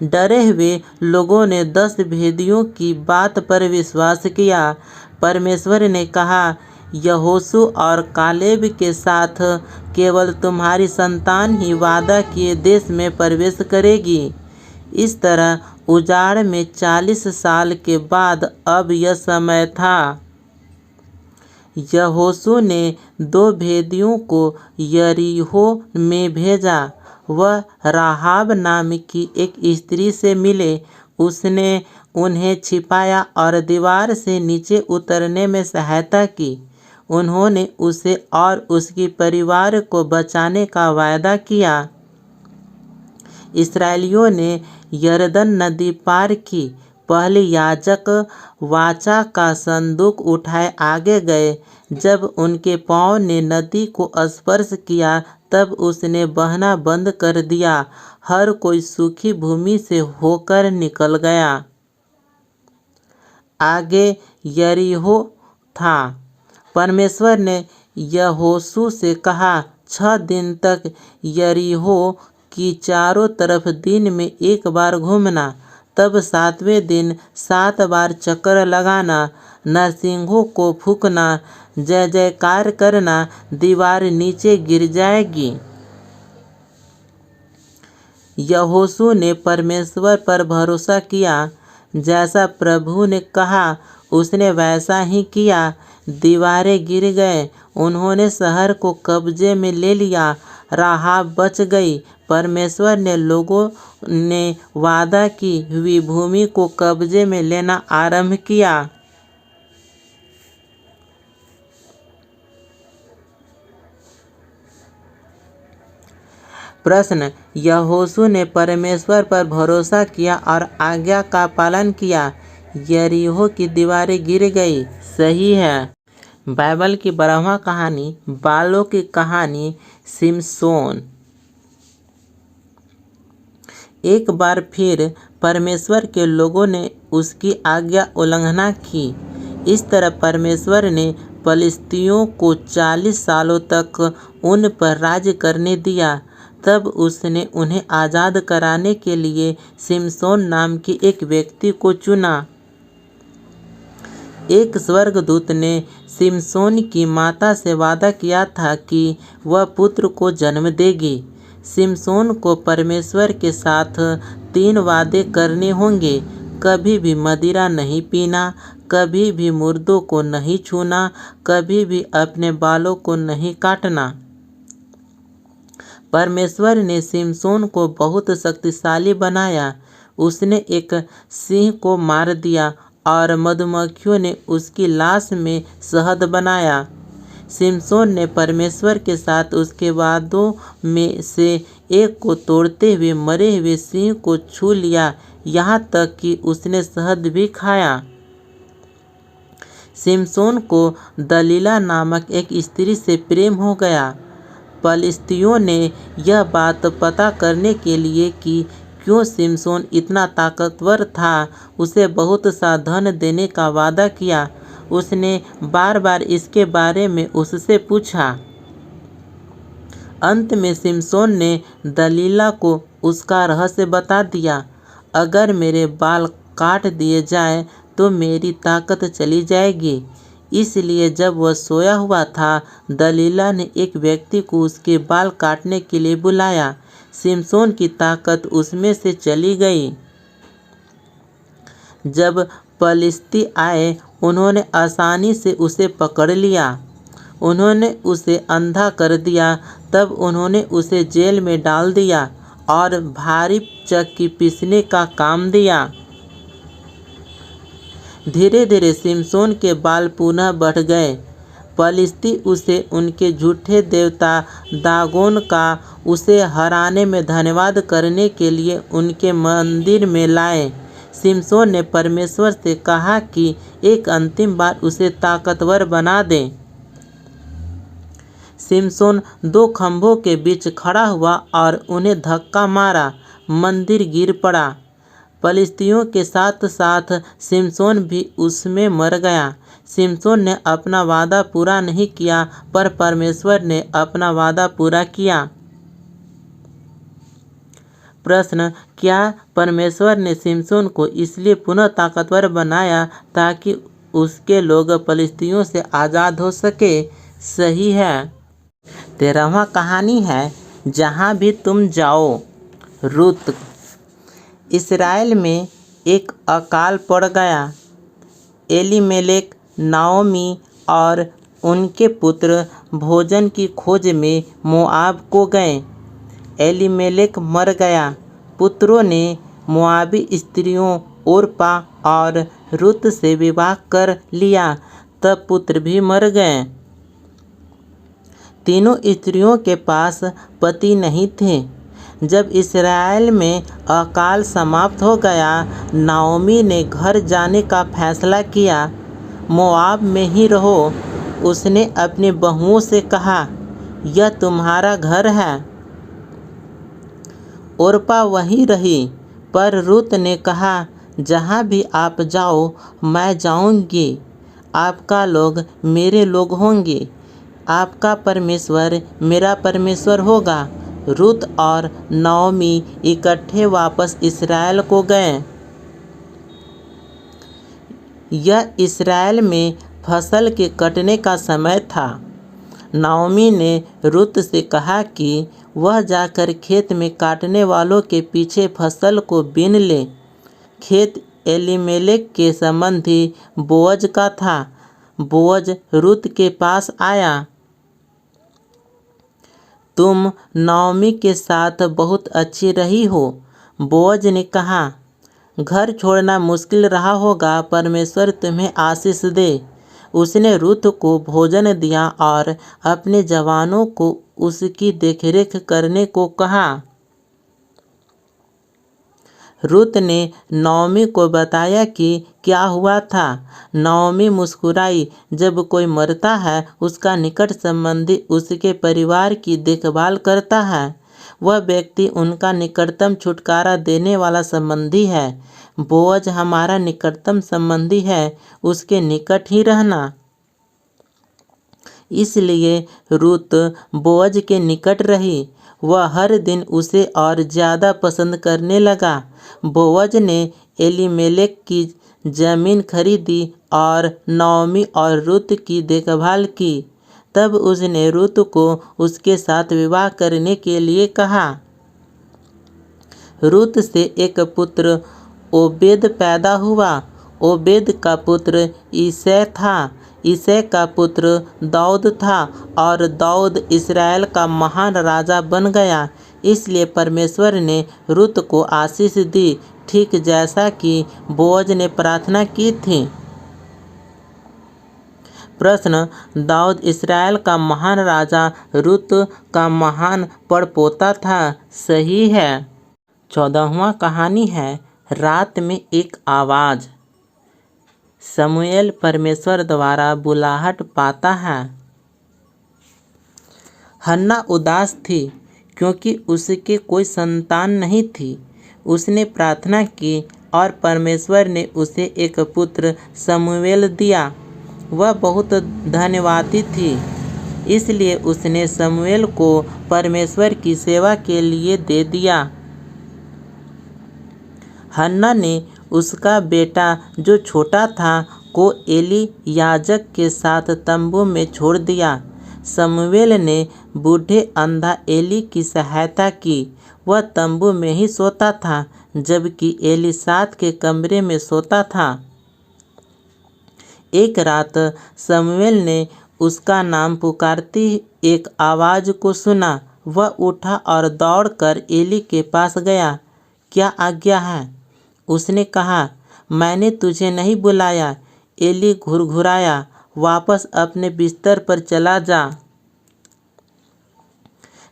डरे हुए लोगों ने 10 भेदियों की बात पर विश्वास किया। परमेश्वर ने कहा, यहोशू और कालेब के साथ केवल तुम्हारी संतान ही वादा किए देश में प्रवेश करेगी। इस तरह उजाड़ में 40 साल के बाद अब यह समय था। यहोशू ने 2 भेदियों को यरीहो में भेजा। वह राहाब नाम की एक स्त्री से मिले। उसने उन्हें छिपाया और दीवार से नीचे उतरने में सहायता की। उन्होंने उसे और उसके परिवार को बचाने का वायदा किया। इस्राएलियों ने यरदन नदी पार की। पहले याजक वाचा का संदूक उठाए आगे गए। जब उनके पांव ने नदी को स्पर्श किया, तब उसने बहना बंद कर दिया। हर कोई सूखी भूमि से होकर निकल गया। आगे यरीहो था। परमेश्वर ने यहोशू से कहा, 6 दिन तक यरीहो की चारों तरफ दिन में 1 बार घूमना। तब 7वें दिन 7 बार चक्कर लगाना, नरसिंहों को फूंकना, जय जयकार करना, दीवार नीचे गिर जाएगी। यहोशू ने परमेश्वर पर भरोसा किया। जैसा प्रभु ने कहा उसने वैसा ही किया। दीवारें गिर गए। उन्होंने शहर को कब्जे में ले लिया। राहाब बच गई। परमेश्वर ने लोगों ने वादा की हुई भूमि को कब्जे में लेना आरंभ किया। प्रश्न: यहोशू ने परमेश्वर पर भरोसा किया और आज्ञा का पालन किया। यरीहो की दीवारें गिर गई। सही है। बाइबल की 12वां कहानी बालों की कहानी सिमसोन। एक बार फिर परमेश्वर के लोगों ने उसकी आज्ञा उल्लंघना की। इस तरह परमेश्वर ने पलिश्तियों को 40 सालों तक उन पर राज्य करने दिया। तब उसने उन्हें आज़ाद कराने के लिए सिमसोन नाम के एक व्यक्ति को चुना। एक स्वर्गदूत ने सिमसोन की माता से वादा किया था कि वह पुत्र को जन्म देगी। सिमसोन को परमेश्वर के साथ 3 वादे करने होंगे। कभी भी मदिरा नहीं पीना, कभी भी मुर्दों को नहीं छूना, कभी भी अपने बालों को नहीं काटना। परमेश्वर ने सिमसोन को बहुत शक्तिशाली बनाया। उसने एक सिंह को मार दिया और मधुमक्खियों ने उसकी लाश में शहद बनाया। सिमसोन ने परमेश्वर के साथ उसके वादों में से एक को तोड़ते हुए मरे हुए सिंह को छू लिया, यहाँ तक कि उसने शहद भी खाया। सिमसोन को दलीला नामक एक स्त्री से प्रेम हो गया। पलिश्तियों ने यह बात पता करने के लिए कि क्यों सिमसोन इतना ताकतवर था, उसे बहुत सा धन देने का वादा किया। उसने बार बार इसके बारे में उससे पूछा। अंत में सिमसोन ने दलीला को उसका रहस्य बता दिया। अगर मेरे बाल काट दिए जाएं तो मेरी ताकत चली जाएगी। इसलिए जब वह सोया हुआ था, दलीला ने एक व्यक्ति को उसके बाल काटने के लिए बुलाया। सिमसोन की ताकत उसमें से चली गई। जब पलिश्ती आए, उन्होंने आसानी से उसे पकड़ लिया। उन्होंने उसे अंधा कर दिया। तब उन्होंने उसे जेल में डाल दिया और भारी चक्की पीसने का काम दिया। धीरे धीरे सिमसोन के बाल पुनः बढ़ गए। पलिश्ती उसे उनके झूठे देवता दागोन का उसे हराने में धन्यवाद करने के लिए उनके मंदिर में लाए। सिमसोन ने परमेश्वर से कहा कि एक अंतिम बार उसे ताकतवर बना दे। सिमसोन 2 खंभों के बीच खड़ा हुआ और उन्हें धक्का मारा। मंदिर गिर पड़ा। पलिश्तियों के साथ साथ सिमसोन भी उसमें मर गया। सिमसोन ने अपना वादा पूरा नहीं किया, पर परमेश्वर ने अपना वादा पूरा किया। प्रश्न: क्या परमेश्वर ने सिमसोन को इसलिए पुनः ताकतवर बनाया ताकि उसके लोग पलिश्तियों से आज़ाद हो सके? सही है। 13वां कहानी है जहाँ भी तुम जाओ। रूत। इस्राएल में एक अकाल पड़ गया। एलीमेलेक, नाओमी और उनके पुत्र भोजन की खोज में मोआब को गए। एलीमेलेक मर गया। पुत्रों ने मोआबी स्त्रियों ओर्पा और रूत से विवाह कर लिया। तब पुत्र भी मर गए। तीनों स्त्रियों के पास पति नहीं थे। जब इस्राएल में अकाल समाप्त हो गया, नाओमी ने घर जाने का फैसला किया। मोआब में ही रहो। उसने अपनी बहुओं से कहा, यह तुम्हारा घर है। ओर्पा वहीं रही, पर रूत ने कहा, जहाँ भी आप जाओ मैं जाऊंगी। आपका लोग मेरे लोग होंगे, आपका परमेश्वर मेरा परमेश्वर होगा। रूत और नाओमी इकट्ठे वापस इस्राएल को गए। यह इस्राएल में फसल के कटने का समय था। नाओमी ने रूत से कहा कि वह जाकर खेत में काटने वालों के पीछे फसल को बीन ले। खेत एलीमेलेक के संबंधी बोअज का था। बोअज रूत के पास आया। तुम नाओमी के साथ बहुत अच्छी रही हो। बोअज ने कहा, घर छोड़ना मुश्किल रहा होगा, परमेश्वर तुम्हें आशीष दे। उसने रूत को भोजन दिया और अपने जवानों को उसकी देखरेख करने को कहा। रूत ने नओमी को बताया कि क्या हुआ था। नओमी मुस्कुराई। जब कोई मरता है उसका निकट संबंधी उसके परिवार की देखभाल करता है। वह व्यक्ति उनका निकटतम छुटकारा देने वाला संबंधी है। बोअज हमारा निकटतम संबंधी है, उसके निकट ही रहना। इसलिए रूत बोअज के निकट रही। वह हर दिन उसे और ज़्यादा पसंद करने लगा। बोअज ने एलीमेलेक की ज़मीन खरीदी और नओमी और रूत की देखभाल की। तब उसने रूत को उसके साथ विवाह करने के लिए कहा। रूत से एक पुत्र ओबेद पैदा हुआ। ओबेद का पुत्र ईसै था। ईसै का पुत्र दाऊद था और दाऊद इस्राएल का महान राजा बन गया। इसलिए परमेश्वर ने रूत को आशीष दी, ठीक जैसा कि बोअज ने प्रार्थना की थी। प्रश्न: दाऊद इस्राएल का महान राजा रूत का महान पड़पोता था। सही है। 14वां कहानी है रात में एक आवाज़। शमूएल परमेश्वर द्वारा बुलाहट पाता है। हन्ना उदास थी क्योंकि उसके कोई संतान नहीं थी। उसने प्रार्थना की और परमेश्वर ने उसे एक पुत्र शमूएल दिया। वह बहुत धन्यवादी थी, इसलिए उसने शमूएल को परमेश्वर की सेवा के लिए दे दिया। हन्ना ने उसका बेटा जो छोटा था को एली याजक के साथ तंबू में छोड़ दिया। शमूएल ने बूढ़े अंधा एली की सहायता की। वह तंबू में ही सोता था, जबकि एली साथ के कमरे में सोता था। एक रात शमूएल ने उसका नाम पुकारती एक आवाज़ को सुना। वह उठा और दौड़कर एली के पास गया। क्या आज्ञा है? उसने कहा। मैंने तुझे नहीं बुलाया। एली घुरघुराया। वापस अपने बिस्तर पर चला जा।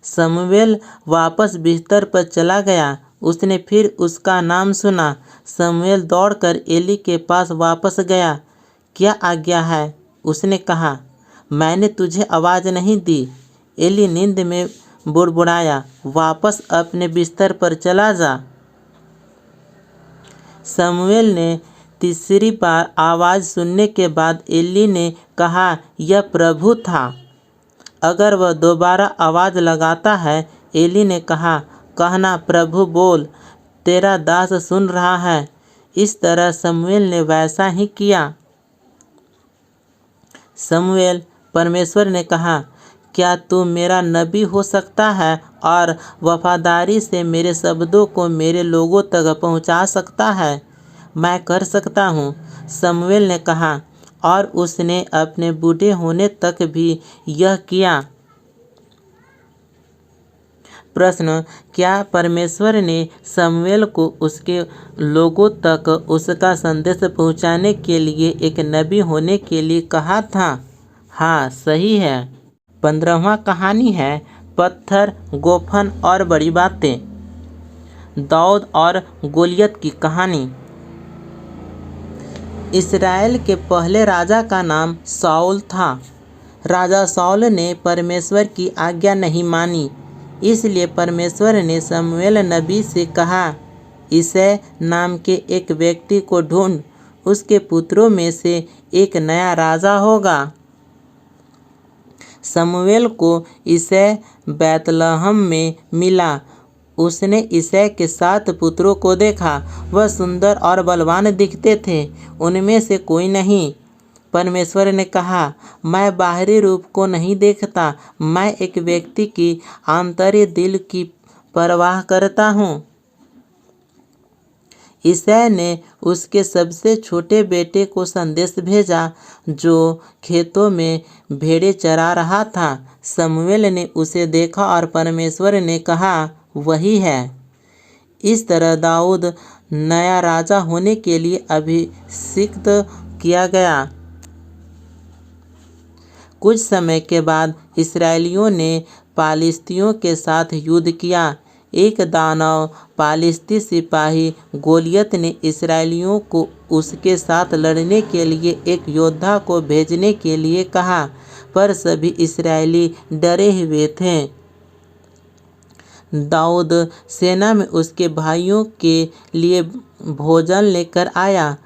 शमूएल वापस बिस्तर पर चला गया। उसने फिर उसका नाम सुना। शमूएल दौड़कर एली के पास वापस गया। क्या आज्ञा है? उसने कहा। मैंने तुझे आवाज़ नहीं दी। एली नींद में बुड़बुड़ाया। वापस अपने बिस्तर पर चला जा। शमूएल ने तीसरी बार आवाज़ सुनने के बाद एली ने कहा, यह प्रभु था। अगर वह दोबारा आवाज़ लगाता है। एली ने कहा, कहना प्रभु बोल, तेरा दास सुन रहा है। इस तरह शमूएल ने वैसा ही किया। शमूएल, परमेश्वर ने कहा, क्या तू मेरा नबी हो सकता है और वफादारी से मेरे शब्दों को मेरे लोगों तक पहुंचा सकता है? मैं कर सकता हूँ, शमूएल ने कहा, और उसने अपने बूढ़े होने तक भी यह किया। प्रश्न: क्या परमेश्वर ने शमूएल को उसके लोगों तक उसका संदेश पहुंचाने के लिए एक नबी होने के लिए कहा था? हाँ, सही है। 15वां कहानी है पत्थर, गोफन और बड़ी बातें। दाऊद और गोलियत की कहानी। इस्राएल के पहले राजा का नाम शाऊल था। राजा शाऊल ने परमेश्वर की आज्ञा नहीं मानी, इसलिए परमेश्वर ने शमूएल नबी से कहा, ईसै नाम के एक व्यक्ति को ढूंढ, उसके पुत्रों में से एक नया राजा होगा। शमूएल को ईसै बैतलहम में मिला। उसने ईसै के 7 पुत्रों को देखा। वह सुंदर और बलवान दिखते थे, उनमें से कोई नहीं। परमेश्वर ने कहा, मैं बाहरी रूप को नहीं देखता, मैं एक व्यक्ति की आंतरिक दिल की परवाह करता हूँ। ईसै ने उसके सबसे छोटे बेटे को संदेश भेजा, जो खेतों में भेड़ें चरा रहा था। शमूएल ने उसे देखा और परमेश्वर ने कहा, वही है। इस तरह दाऊद नया राजा होने के लिए अभिषिक्त किया गया। कुछ समय के बाद इस्राएलियों ने पालिस्तियों के साथ युद्ध किया। एक दानव फालिस्ती सिपाही गोलियत ने इस्राएलियों को उसके साथ लड़ने के लिए एक योद्धा को भेजने के लिए कहा, पर सभी इस्राएली डरे हुए थे। दाऊद सेना में उसके भाइयों के लिए भोजन लेकर आया।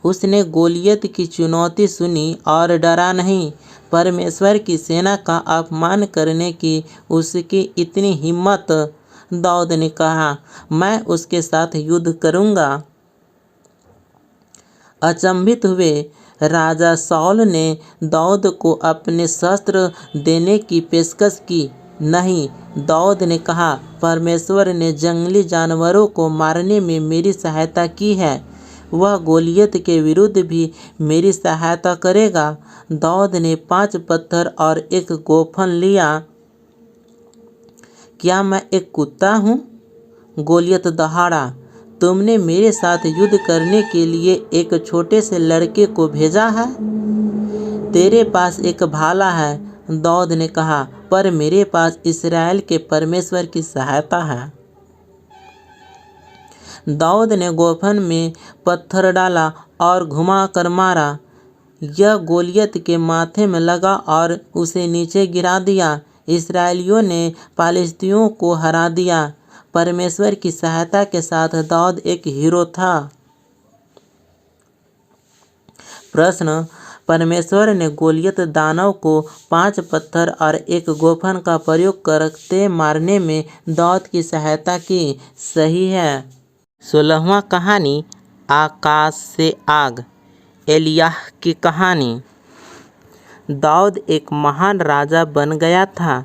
उसने गोलियत की चुनौती सुनी और डरा नहीं। परमेश्वर की सेना का अपमान करने की उसकी इतनी हिम्मत। दाऊद ने कहा, मैं उसके साथ युद्ध करूंगा। अचंभित हुए राजा शाऊल ने दाऊद को अपने शस्त्र देने की पेशकश की। नहीं, दाऊद ने कहा, परमेश्वर ने जंगली जानवरों को मारने में मेरी सहायता की है, वह गोलियत के विरुद्ध भी मेरी सहायता करेगा। दाऊद ने 5 पत्थर और एक गोफन लिया। क्या मैं एक कुत्ता हूँ? गोलियत दहाड़ा, तुमने मेरे साथ युद्ध करने के लिए एक छोटे से लड़के को भेजा है? तेरे पास एक भाला है, दाऊद ने कहा, पर मेरे पास इस्राएल के परमेश्वर की सहायता है। दाऊद ने गोफन में पत्थर डाला और घुमा कर मारा। यह गोलियत के माथे में लगा और उसे नीचे गिरा दिया। इस्राएलियों ने फालिस्तियों को हरा दिया। परमेश्वर की सहायता के साथ दाऊद एक हीरो था। प्रश्न, परमेश्वर ने गोलियत दानव को 5 पत्थर और एक गोफन का प्रयोग करते मारने में दाऊद की सहायता की। सही है। 16वां कहानी, आकाश से आग। एलियाह की कहानी। दाऊद एक महान राजा बन गया था।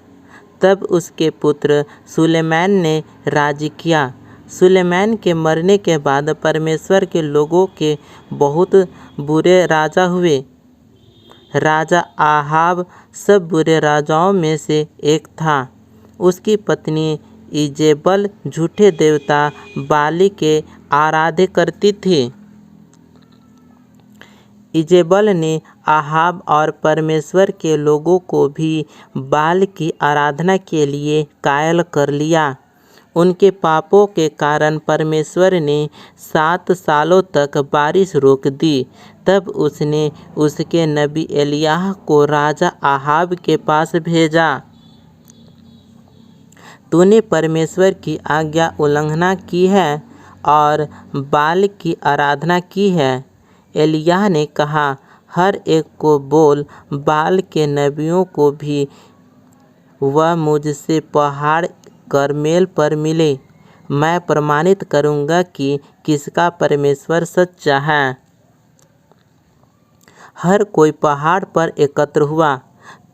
तब उसके पुत्र सुलेमान ने राज्य किया। सुलेमान के मरने के बाद परमेश्वर के लोगों के बहुत बुरे राजा हुए। राजा आहाब सब बुरे राजाओं में से एक था। उसकी पत्नी इजेबल झूठे देवता बाली के आराध्य करती थी। इजेबल ने आहाब और परमेश्वर के लोगों को भी बाल की आराधना के लिए कायल कर लिया। उनके पापों के कारण परमेश्वर ने 7 सालों तक बारिश रोक दी। तब उसने उसके नबी एलियाह को राजा आहाब के पास भेजा। तूने परमेश्वर की आज्ञा उल्लंघना की है और बाल की आराधना की है। एलियाह ने कहा, हर एक को बोल, बाल के नबियों को भी, वह मुझसे पहाड़ कर्मेल पर मिले। मैं प्रमाणित करूंगा कि किसका परमेश्वर सच्चा है। हर कोई पहाड़ पर एकत्र हुआ।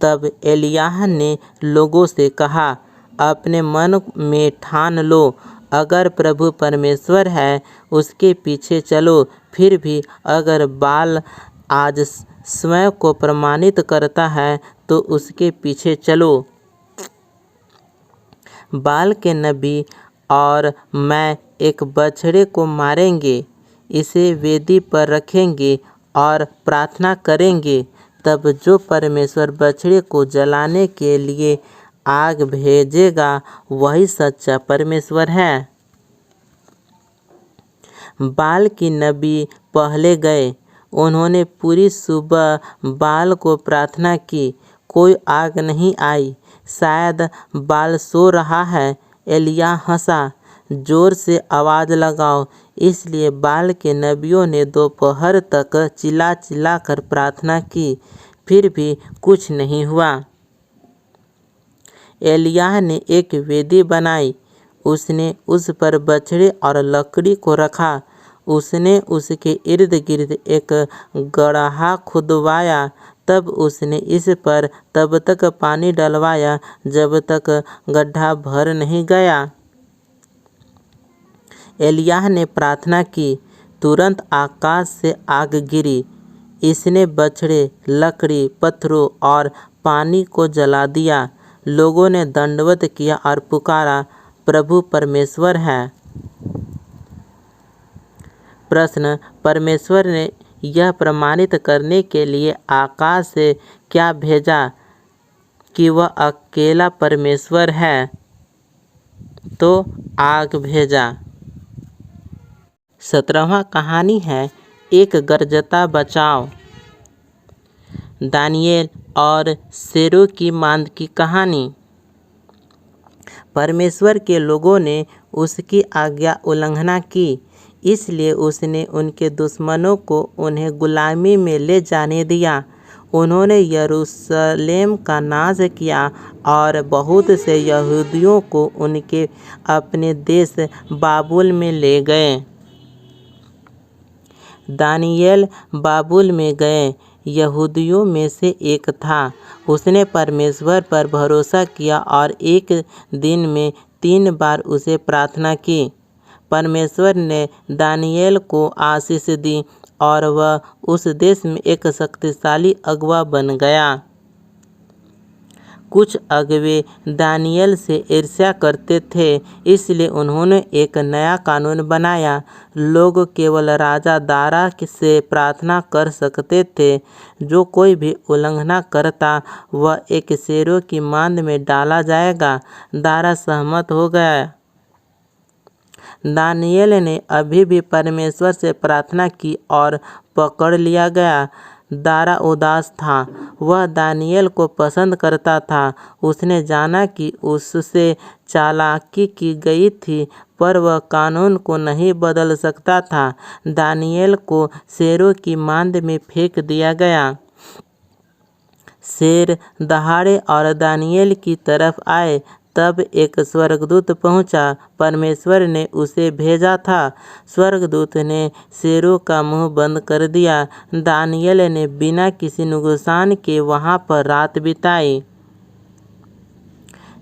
तब एलियाह ने लोगों से कहा, अपने मन में ठान लो, अगर प्रभु परमेश्वर है उसके पीछे चलो। फिर भी अगर बाल आज स्वयं को प्रमाणित करता है तो उसके पीछे चलो। बाल के नबी और मैं एक बछड़े को मारेंगे, इसे वेदी पर रखेंगे और प्रार्थना करेंगे। तब जो परमेश्वर बछड़े को जलाने के लिए आग भेजेगा वही सच्चा परमेश्वर है। बाल की नबी पहले गए। उन्होंने पूरी सुबह बाल को प्रार्थना की। कोई आग नहीं आई। शायद बाल सो रहा है। एलियाह हंसा, जोर से आवाज़ लगाओ। इसलिए बाल के नबियों ने दोपहर तक चिल्ला चिल्ला कर प्रार्थना की, फिर भी कुछ नहीं हुआ। एलियाह ने एक वेदी बनाई। उसने उस पर बछड़े और लकड़ी को रखा। उसने उसके इर्द गिर्द एक गड्ढा खुदवाया। तब उसने इस पर तब तक पानी डलवाया जब तक गड्ढा भर नहीं गया। एलियाह ने प्रार्थना की। तुरंत आकाश से आग गिरी। इसने बछड़े, लकड़ी, पत्थरों और पानी को जला दिया। लोगों ने दंडवत किया और पुकारा, प्रभु परमेश्वर है। प्रश्न, परमेश्वर ने यह प्रमाणित करने के लिए आकाश से क्या भेजा कि वह अकेला परमेश्वर है? तो आग भेजा। 17वां कहानी है एक गरजता बचाव। दानियेल और शेरों की मांद की कहानी। परमेश्वर के लोगों ने उसकी आज्ञा उल्लंघना की, इसलिए उसने उनके दुश्मनों को उन्हें गुलामी में ले जाने दिया। उन्होंने यरूशलेम का नाश किया और बहुत से यहूदियों को उनके अपने देश बाबुल में ले गए। दानियेल बाबुल में गए यहूदियों में से एक था। उसने परमेश्वर पर भरोसा किया और एक दिन में 3 बार उसे प्रार्थना की। परमेश्वर ने दानियेल को आशीष दी और वह उस देश में एक शक्तिशाली अगुआ बन गया। कुछ अगुवे दानियेल से ईर्ष्या करते थे, इसलिए उन्होंने एक नया कानून बनाया। लोग केवल राजा दारा से प्रार्थना कर सकते थे। जो कोई भी उल्लंघना करता वह एक शेरों की मांद में डाला जाएगा। दारा सहमत हो गया। दानियेल ने अभी भी परमेश्वर से प्रार्थना की और पकड़ लिया गया। दारा उदास था। वह दानियेल को पसंद करता था। उसने जाना कि उससे चालाकी की गई थी, पर वह कानून को नहीं बदल सकता था। दानियेल को शेरों की मांद में फेंक दिया गया। शेर दहाड़े और दानियेल की तरफ आए। तब एक स्वर्गदूत पहुंचा। परमेश्वर ने उसे भेजा था। स्वर्गदूत ने शेरों का मुंह बंद कर दिया। दानियेल ने बिना किसी नुकसान के वहां पर रात बिताई।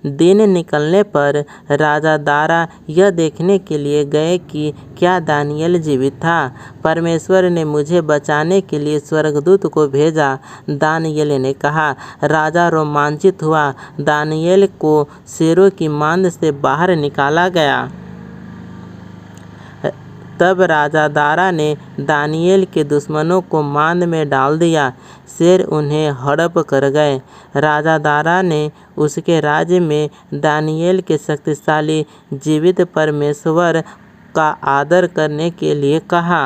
दिन निकलने पर राजा दारा यह देखने के लिए गए कि क्या दानियेल जीवित था। परमेश्वर ने मुझे बचाने के लिए स्वर्गदूत को भेजा, दानियेल ने कहा। राजा रोमांचित हुआ। दानियेल को शेरों की मांद से बाहर निकाला गया। तब राजा दारा ने दानियेल के दुश्मनों को मांद में डाल दिया। शेर उन्हें हड़प कर गए। राजा दारा ने उसके राज्य में दानियेल के शक्तिशाली जीवित परमेश्वर का आदर करने के लिए कहा।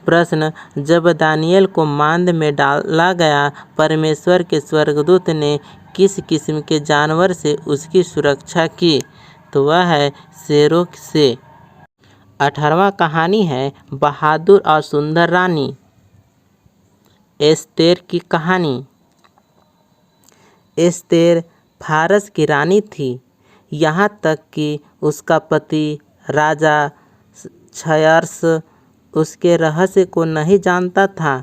प्रश्न: जब दानियेल को मांद में डाला गया, परमेश्वर के स्वर्गदूत ने किस किस्म के जानवर से उसकी सुरक्षा की? तो वह है शेरों से। 18वां कहानी है बहादुर और सुंदर रानी। एस्तेर की कहानी। एस्तेर फारस की रानी थी, यहाँ तक कि उसका पति राजा क्षयर्ष उसके रहस्य को नहीं जानता था।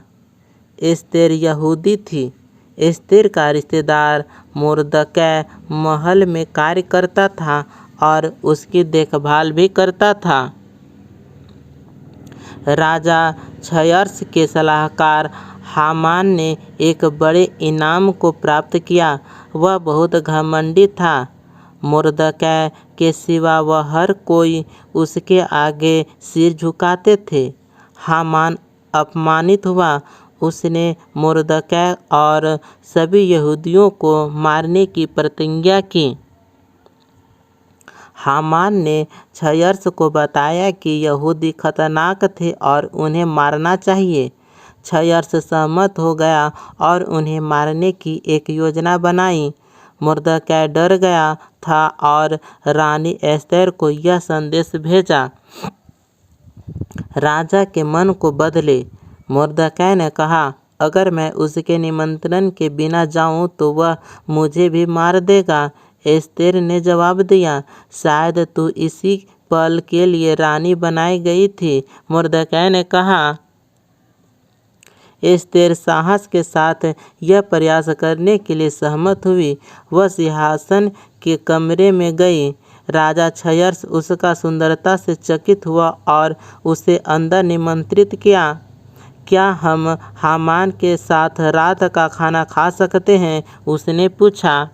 एस्तेर यहूदी थी। एस्तेर का रिश्तेदार मोर्दकै महल में कार्य करता था और उसकी देखभाल भी करता था। राजा क्षयर्ष के सलाहकार हामान ने एक बड़े इनाम को प्राप्त किया। वह बहुत घमंडी था। मोर्दकै के सिवा वह हर कोई उसके आगे सिर झुकाते थे। हामान अपमानित हुआ। उसने मोर्दकै और सभी यहूदियों को मारने की प्रतिज्ञा की। हामान ने क्षयर्ष को बताया कि यहूदी खतरनाक थे और उन्हें मारना चाहिए। क्षयर्ष सहमत हो गया और उन्हें मारने की एक योजना बनाई। मोर्दकै डर गया था और रानी एस्तेर को यह संदेश भेजा, राजा के मन को बदले। मोर्दकै ने कहा, अगर मैं उसके निमंत्रण के बिना जाऊं तो वह मुझे भी मार देगा। एस्तेर ने जवाब दिया, शायद तू इसी पल के लिए रानी बनाई गई थी। मोर्दकै ने कहा। एस्तेर साहस के साथ यह प्रयास करने के लिए सहमत हुई। वह सिंहासन के कमरे में गई। राजा क्षयर्ष उसका सुंदरता से चकित हुआ और उसे अंदर निमंत्रित किया। क्या हम हामान के साथ रात का खाना खा सकते हैं? उसने पूछा।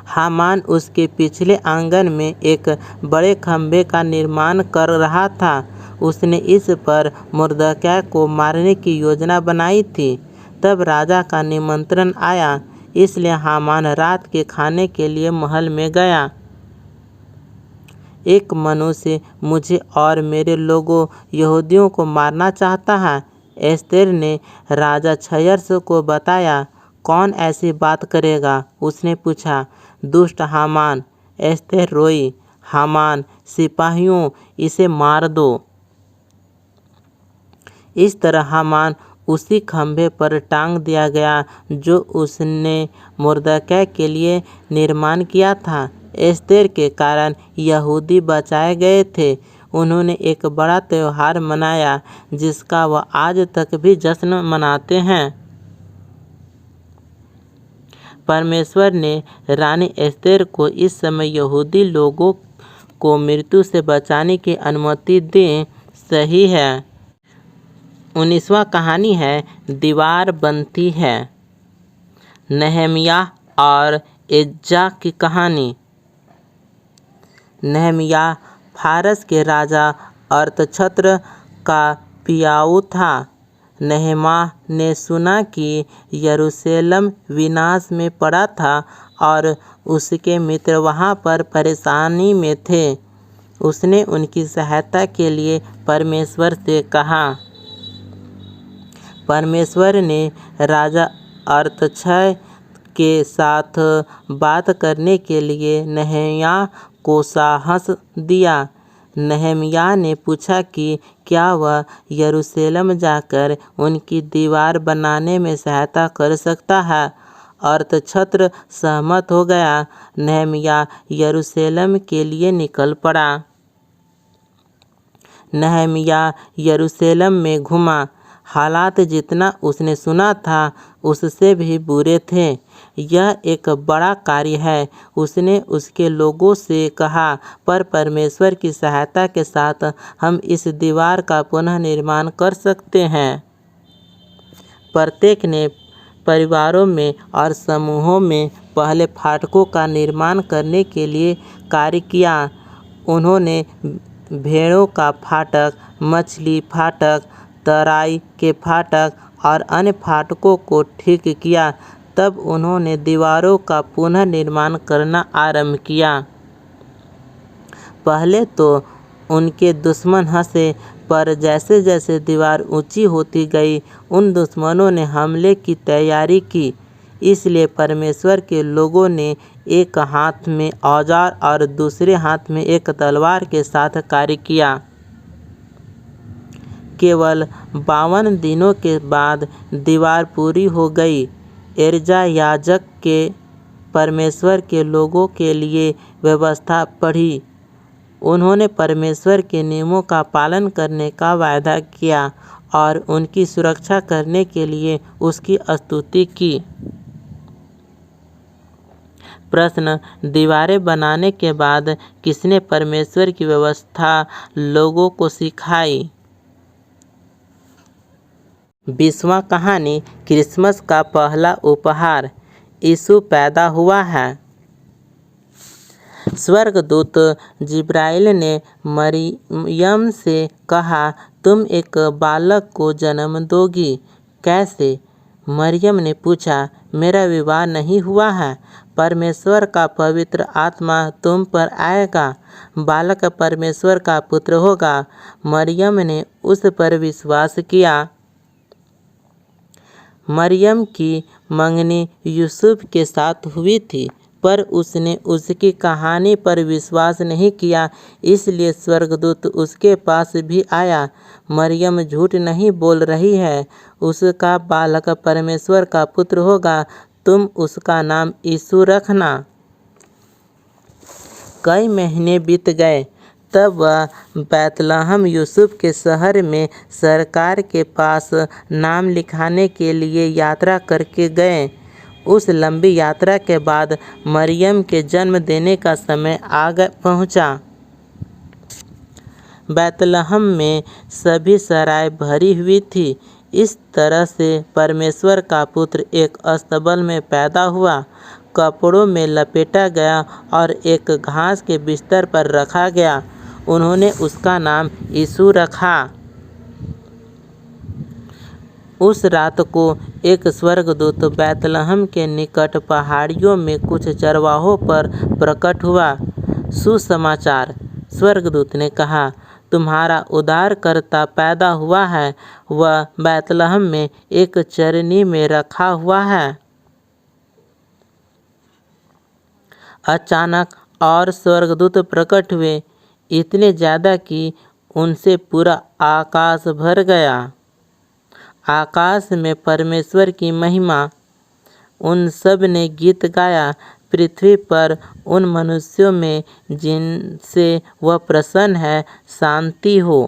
हामान उसके पिछले आंगन में एक बड़े खंभे का निर्माण कर रहा था। उसने इस पर मोर्दकै को मारने की योजना बनाई थी। तब राजा का निमंत्रण आया। इसलिए हामान रात के खाने के लिए महल में गया। एक मनुष्य मुझे और मेरे लोगों यहूदियों को मारना चाहता है। एस्तेर ने राजा क्षयर्ष को बताया। कौन ऐसी बात करेगा? उसने पूछा। दुष्ट हामान। एस्तेर रोई। हामान, सिपाहियों, इसे मार दो। इस तरह हामान उसी खंभे पर टांग दिया गया जो उसने मुर्दकै के लिए निर्माण किया था। एस्तेर के कारण यहूदी बचाए गए थे। उन्होंने एक बड़ा त्यौहार मनाया जिसका वह आज तक भी जश्न मनाते हैं। परमेश्वर ने रानी एस्तेर को इस समय यहूदी लोगों को मृत्यु से बचाने की अनुमति दी। सही है। 19वां कहानी है दीवार बनती है। नहम्याह और एज्जा की कहानी। नहम्याह फारस के राजा अर्थछत्र का पियाऊ था। नहम्याह ने सुना कि यरूशलेम विनाश में पड़ा था और उसके मित्र वहाँ पर परेशानी में थे। उसने उनकी सहायता के लिए परमेश्वर से कहा। परमेश्वर ने राजा अर्थक्षय के साथ बात करने के लिए नहम्याह को साहस दिया। नहम्याह ने पूछा कि क्या वह यरूशलेम जाकर उनकी दीवार बनाने में सहायता कर सकता है। अर्थछत्र सहमत हो गया। नहम्याह यरूशलेम के लिए निकल पड़ा। नहम्याह यरूशलेम में घूमा। हालात जितना उसने सुना था उससे भी बुरे थे। यह एक बड़ा कार्य है, उसने उसके लोगों से कहा, पर परमेश्वर की सहायता के साथ हम इस दीवार का पुनः निर्माण कर सकते हैं। प्रत्येक ने परिवारों में और समूहों में पहले फाटकों का निर्माण करने के लिए कार्य किया। उन्होंने भेड़ों का फाटक, मछली फाटक, तराई के फाटक और अन्य फाटकों को ठीक किया। तब उन्होंने दीवारों का पुनः निर्माण करना आरंभ किया। पहले तो उनके दुश्मन हंसे, पर जैसे जैसे दीवार ऊंची होती गई उन दुश्मनों ने हमले की तैयारी की। इसलिए परमेश्वर के लोगों ने एक हाथ में औजार और दूसरे हाथ में एक तलवार के साथ कार्य किया। केवल 52 दिनों के बाद दीवार पूरी हो गई। एज्रा याजक के परमेश्वर के लोगों के लिए व्यवस्था पढ़ी। उन्होंने परमेश्वर के नियमों का पालन करने का वायदा किया और उनकी सुरक्षा करने के लिए उसकी स्तुति की। प्रश्न: दीवारें बनाने के बाद किसने परमेश्वर की व्यवस्था लोगों को सिखाई? 20वां कहानी क्रिसमस का पहला उपहार। यीशु पैदा हुआ है। स्वर्गदूत जिब्राइल ने मरियम से कहा, तुम एक बालक को जन्म दोगी। कैसे? मरियम ने पूछा, मेरा विवाह नहीं हुआ है। परमेश्वर का पवित्र आत्मा तुम पर आएगा। बालक परमेश्वर का पुत्र होगा। मरियम ने उस पर विश्वास किया। मरियम की मंगनी यूसुफ के साथ हुई थी, पर उसने उसकी कहानी पर विश्वास नहीं किया, इसलिए स्वर्गदूत उसके पास भी आया। मरियम झूठ नहीं बोल रही है। उसका बालक परमेश्वर का पुत्र होगा। तुम उसका नाम यीशु रखना। कई महीने बीत गए। तब वह बैतलहम यूसुफ के शहर में सरकार के पास नाम लिखाने के लिए यात्रा करके गए। उस लंबी यात्रा के बाद मरियम के जन्म देने का समय पहुंचा। बैतलहम में सभी सराय भरी हुई थी। इस तरह से परमेश्वर का पुत्र एक अस्तबल में पैदा हुआ, कपड़ों में लपेटा गया और एक घास के बिस्तर पर रखा गया। उन्होंने उसका नाम यीशु रखा। उस रात को एक स्वर्गदूत बैतलहम के निकट पहाड़ियों में कुछ चरवाहों पर प्रकट हुआ। सुसमाचार, स्वर्गदूत ने कहा, तुम्हारा उद्धारकर्ता पैदा हुआ है, वह बैतलहम में एक चरनी में रखा हुआ है। अचानक और स्वर्गदूत प्रकट हुए, इतने ज़्यादा कि उनसे पूरा आकाश भर गया। आकाश में परमेश्वर की महिमा। उन सब ने गीत गाया, पृथ्वी पर उन मनुष्यों में जिनसे वह प्रसन्न है शांति हो।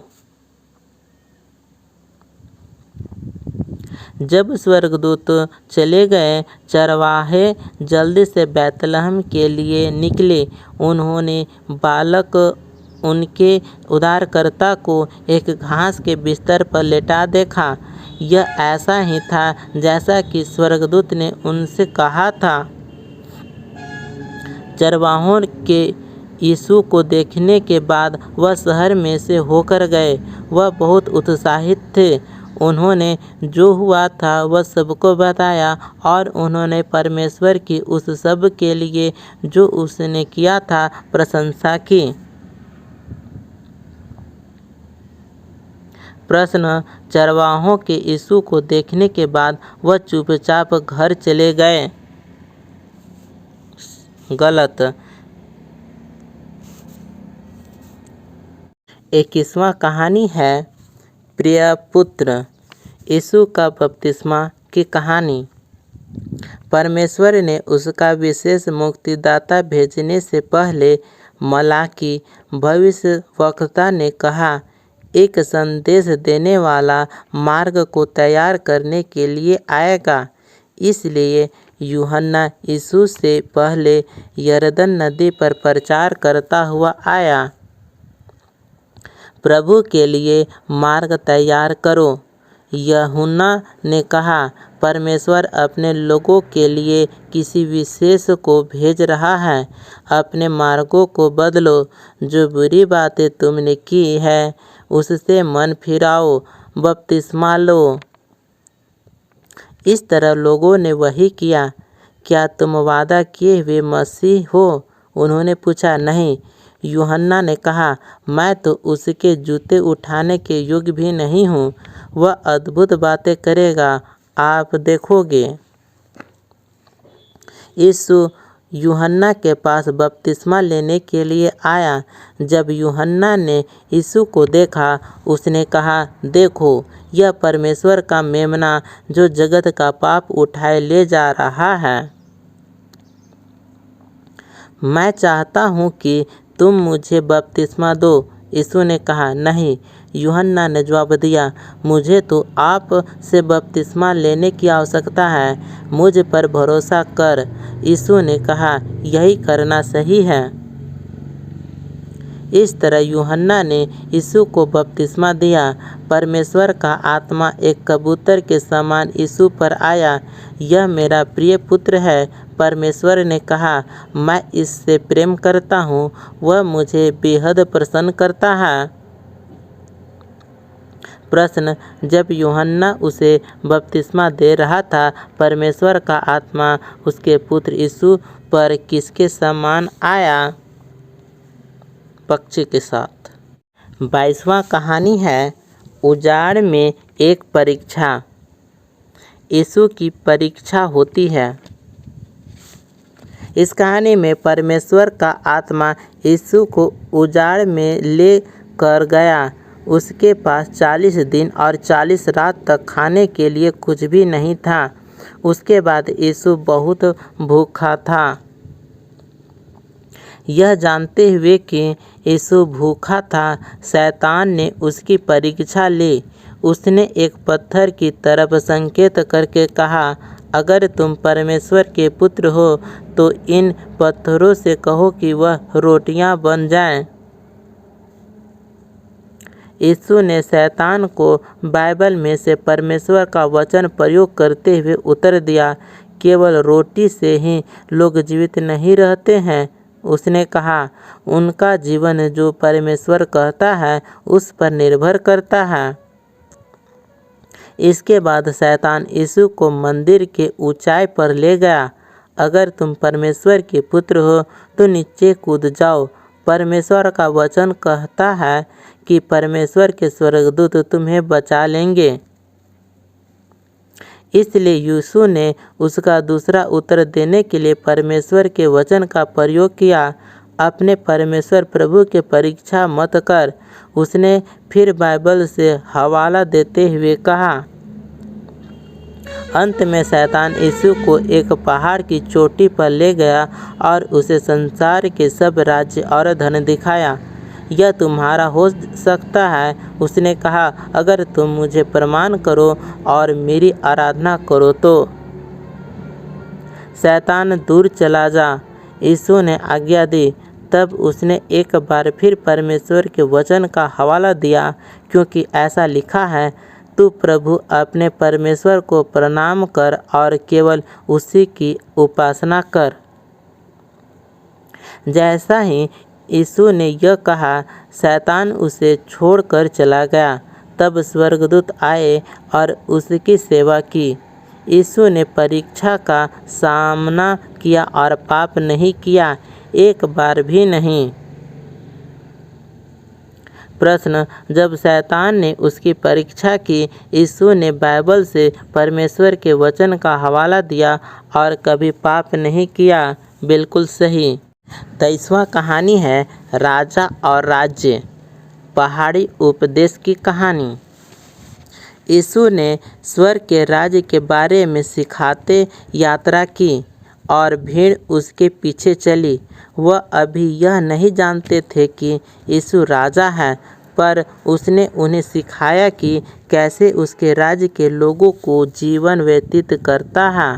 जब स्वर्गदूत चले गए, चरवाहे जल्दी से बैतलहम के लिए निकले। उन्होंने बालक उनके उद्धारकर्ता को एक घास के बिस्तर पर लेटा देखा। यह ऐसा ही था जैसा कि स्वर्गदूत ने उनसे कहा था। चरवाहों के यीशु को देखने के बाद वह शहर में से होकर गए। वह बहुत उत्साहित थे। उन्होंने जो हुआ था वह सबको बताया और उन्होंने परमेश्वर की उस सब के लिए जो उसने किया था प्रशंसा की। प्रश्न, चरवाहों के यीशु को देखने के बाद वह चुपचाप घर चले गए। गलत। 21वां कहानी है प्रिय पुत्र यीशु का बपतिस्मा की कहानी। परमेश्वर ने उसका विशेष मुक्तिदाता भेजने से पहले मलाकी भविष्यवक्ता ने कहा, एक संदेश देने वाला मार्ग को तैयार करने के लिए आएगा। इसलिए यूहन्ना यीशु से पहले यरदन नदी पर प्रचार करता हुआ आया, प्रभु के लिए मार्ग तैयार करो। यूहन्ना ने कहा, परमेश्वर अपने लोगों के लिए किसी विशेष को भेज रहा है। अपने मार्गों को बदलो, जो बुरी बातें तुमने की है उससे मन फिराओ, बपतिस्मा लो। इस तरह लोगों ने वही किया। क्या तुम वादा किए हुए मसीह हो? उन्होंने पूछा। नहीं। यूहन्ना ने कहा, मैं तो उसके जूते उठाने के योग्य भी नहीं हूँ। वह अद्भुत बातें करेगा, आप देखोगे। यीशु यूहन्ना के पास बपतिस्मा लेने के लिए आया। जब यूहन्ना ने यीशु को देखा, उसने कहा, देखो, यह परमेश्वर का मेमना जो जगत का पाप उठाए ले जा रहा है। मैं चाहता हूँ कि तुम मुझे बपतिस्मा दो। यीशु ने कहा, नहीं। यूहन्ना ने जवाब दिया, मुझे तो आप से बपतिस्मा लेने की आवश्यकता है। मुझ पर भरोसा कर। यीशु ने कहा, यही करना सही है। इस तरह यूहन्ना ने यीशु को बपतिस्मा दिया। परमेश्वर का आत्मा एक कबूतर के समान यीशु पर आया। यह मेरा प्रिय पुत्र है। परमेश्वर ने कहा, मैं इससे प्रेम करता हूँ, वह मुझे बेहद प्रसन्न करता है। प्रश्न, जब यूहन्ना उसे बपतिस्मा दे रहा था, परमेश्वर का आत्मा उसके पुत्र यीशु पर किसके समान आया? पक्षी के साथ। 22वां कहानी है उजाड़ में एक परीक्षा। यीशु की परीक्षा होती है। इस कहानी में परमेश्वर का आत्मा यीशु को उजाड़ में ले कर गया। उसके पास 40 दिन और 40 रात तक खाने के लिए कुछ भी नहीं था। उसके बाद यीशु बहुत भूखा था। यह जानते हुए कि यीशु भूखा था, शैतान ने उसकी परीक्षा ली। उसने एक पत्थर की तरफ संकेत करके कहा, अगर तुम परमेश्वर के पुत्र हो तो इन पत्थरों से कहो कि वह रोटियां बन जाएं। यीशु ने शैतान को बाइबल में से परमेश्वर का वचन प्रयोग करते हुए उत्तर दिया, केवल रोटी से ही लोग जीवित नहीं रहते हैं। उसने कहा, उनका जीवन जो परमेश्वर कहता है उस पर निर्भर करता है। इसके बाद शैतान यीशु को मंदिर के ऊंचाई पर ले गया। अगर तुम परमेश्वर के पुत्र हो तो नीचे कूद जाओ। परमेश्वर का वचन कहता है कि परमेश्वर के स्वर्गदूत तुम्हें बचा लेंगे। इसलिए यीशु ने उसका दूसरा उत्तर देने के लिए परमेश्वर के वचन का प्रयोग किया। अपने परमेश्वर प्रभु की परीक्षा मत कर। उसने फिर बाइबल से हवाला देते हुए कहा। अंत में शैतान यीशु को एक पहाड़ की चोटी पर ले गया और उसे संसार के सब राज्य और धन दिखाया। यह तुम्हारा हो सकता है, उसने कहा, अगर तुम मुझे प्रणाम करो और मेरी आराधना करो तो। शैतान दूर चला जा, यीशु ने आज्ञा दी। तब उसने एक बार फिर परमेश्वर के वचन का हवाला दिया, क्योंकि ऐसा लिखा है, तू प्रभु अपने परमेश्वर को प्रणाम कर और केवल उसी की उपासना कर। जैसा ही यीशु ने यह कहा, शैतान उसे छोड़कर चला गया। तब स्वर्गदूत आए और उसकी सेवा की। यीशु ने परीक्षा का सामना किया और पाप नहीं किया, एक बार भी नहीं। प्रश्न, जब शैतान ने उसकी परीक्षा की, यीशु ने बाइबल से परमेश्वर के वचन का हवाला दिया और कभी पाप नहीं किया। बिल्कुल सही। 23वां कहानी है राजा और राज्य। पहाड़ी उपदेश की कहानी। यीशु ने स्वर्ग के राज्य के बारे में सिखाते यात्रा की और भीड़ उसके पीछे चली। वह अभी यह नहीं जानते थे कि यीशु राजा है, पर उसने उन्हें सिखाया कि कैसे उसके राज्य के लोगों को जीवन व्यतीत करता है।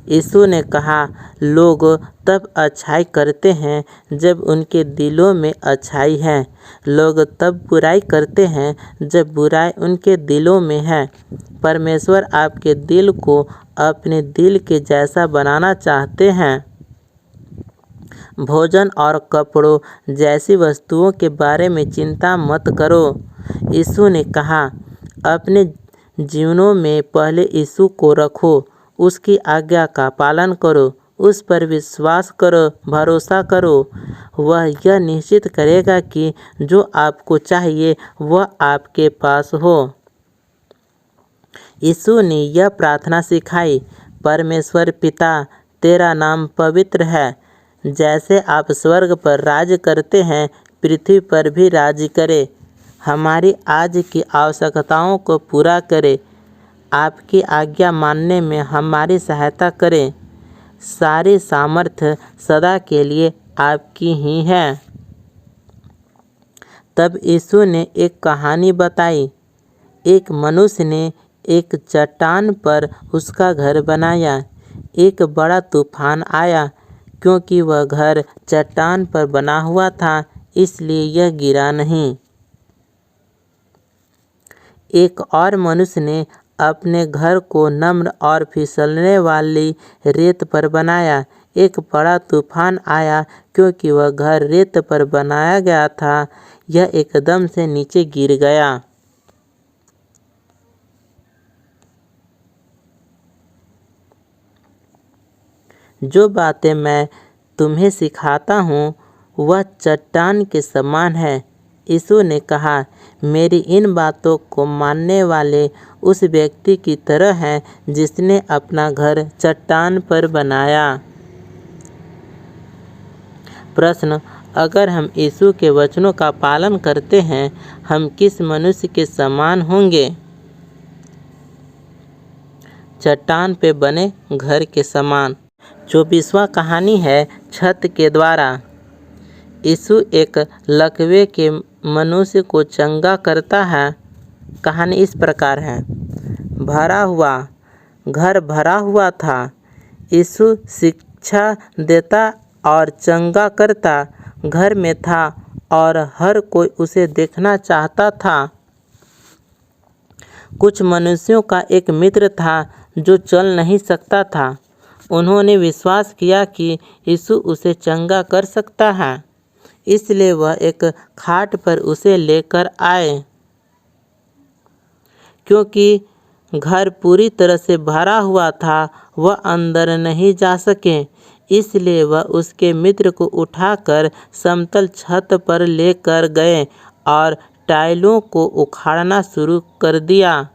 यीशु ने कहा, लोग तब अच्छाई करते हैं जब उनके दिलों में अच्छाई है। लोग तब बुराई करते हैं जब बुराई उनके दिलों में है। परमेश्वर आपके दिल को अपने दिल के जैसा बनाना चाहते हैं। भोजन और कपड़ों जैसी वस्तुओं के बारे में चिंता मत करो। यीशु ने कहा, अपने जीवनों में पहले यीशु को रखो, उसकी आज्ञा का पालन करो, उस पर विश्वास करो, भरोसा करो। वह यह निश्चित करेगा कि जो आपको चाहिए वह आपके पास हो। यीशु ने यह प्रार्थना सिखाई, परमेश्वर पिता, तेरा नाम पवित्र है। जैसे आप स्वर्ग पर राज करते हैं, पृथ्वी पर भी राज करे। हमारी आज की आवश्यकताओं को पूरा करें। आपकी आज्ञा मानने में हमारी सहायता करें। सारी सामर्थ्य सदा के लिए आपकी ही है। तब यीशु ने एक कहानी बताई। एक मनुष्य ने एक चट्टान पर उसका घर बनाया। एक बड़ा तूफान आया। क्योंकि वह घर चट्टान पर बना हुआ था, इसलिए यह गिरा नहीं। एक और मनुष्य ने अपने घर को नम्र और फिसलने वाली रेत पर बनाया। एक बड़ा तूफान आया, क्योंकि वह घर रेत पर बनाया गया था, यह एकदम से नीचे गिर गया। जो बातें मैं तुम्हें सिखाता हूँ वह चट्टान के समान है। यीशु ने कहा, मेरी इन बातों को मानने वाले उस व्यक्ति की तरह हैं जिसने अपना घर चट्टान पर बनाया। प्रश्न, अगर हम यीशु के वचनों का पालन करते हैं, हम किस मनुष्य के समान होंगे? चट्टान पे बने घर के समान। 24वां कहानी है छत के द्वारा। यीशु एक लकवे के मनुष्य को चंगा करता है। कहानी इस प्रकार है। घर भरा हुआ था। यीशु शिक्षा देता और चंगा करता। घर में था और हर कोई उसे देखना चाहता था। कुछ मनुष्यों का एक मित्र था जो चल नहीं सकता था। उन्होंने विश्वास किया कि यीशु उसे चंगा कर सकता है, इसलिए वह एक खाट पर उसे लेकर आए। क्योंकि घर पूरी तरह से भरा हुआ था, वह अंदर नहीं जा सके। इसलिए वह उसके मित्र को उठाकर समतल छत पर लेकर गए और टाइलों को उखाड़ना शुरू कर दिया।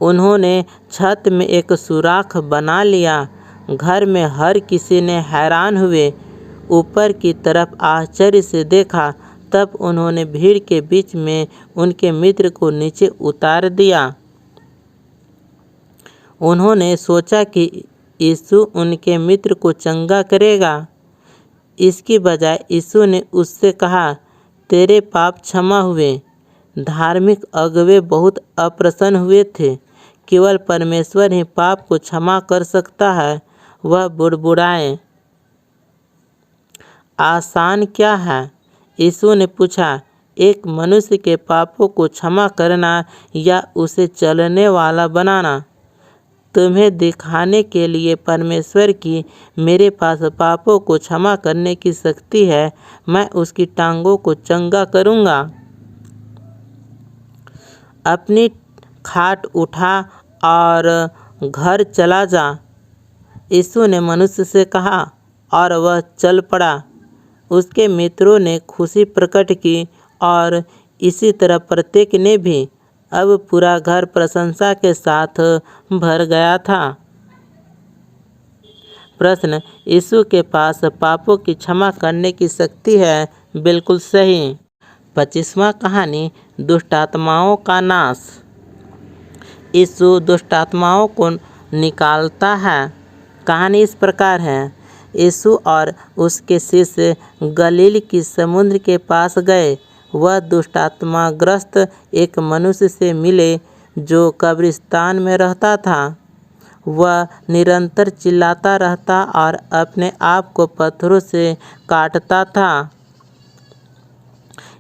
उन्होंने छत में एक सुराख बना लिया। घर में हर किसी ने हैरान हुए ऊपर की तरफ आश्चर्य से देखा। तब उन्होंने भीड़ के बीच में उनके मित्र को नीचे उतार दिया। उन्होंने सोचा कि यीशु उनके मित्र को चंगा करेगा। इसकी बजाय यीशु ने उससे कहा, तेरे पाप क्षमा हुए। धार्मिक अगुवे बहुत अप्रसन्न हुए थे। केवल परमेश्वर ही पाप को क्षमा कर सकता है। वह बुड़बुड़ाए, आसान क्या है? यीशु ने पूछा, एक मनुष्य के पापों को क्षमा करना या उसे चलने वाला बनाना? तुम्हें दिखाने के लिए परमेश्वर की मेरे पास पापों को क्षमा करने की शक्ति है। मैं उसकी टांगों को चंगा करूँगा। अपनी खाट उठा और घर चला जा, यीशु ने मनुष्य से कहा, और वह चल पड़ा। उसके मित्रों ने खुशी प्रकट की और इसी तरह प्रत्येक ने भी। अब पूरा घर प्रशंसा के साथ भर गया था। प्रश्न, यीशु के पास पापों की क्षमा करने की शक्ति है। बिल्कुल सही। 25वां कहानी, दुष्ट आत्माओं का नाश। यीशु दुष्ट आत्माओं को निकालता है। कहानी इस प्रकार है। यीशु और उसके शिष्य गलील की समुद्र के पास गए। वह दुष्ट आत्माग्रस्त एक मनुष्य से मिले जो कब्रिस्तान में रहता था। वह निरंतर चिल्लाता रहता और अपने आप को पत्थरों से काटता था।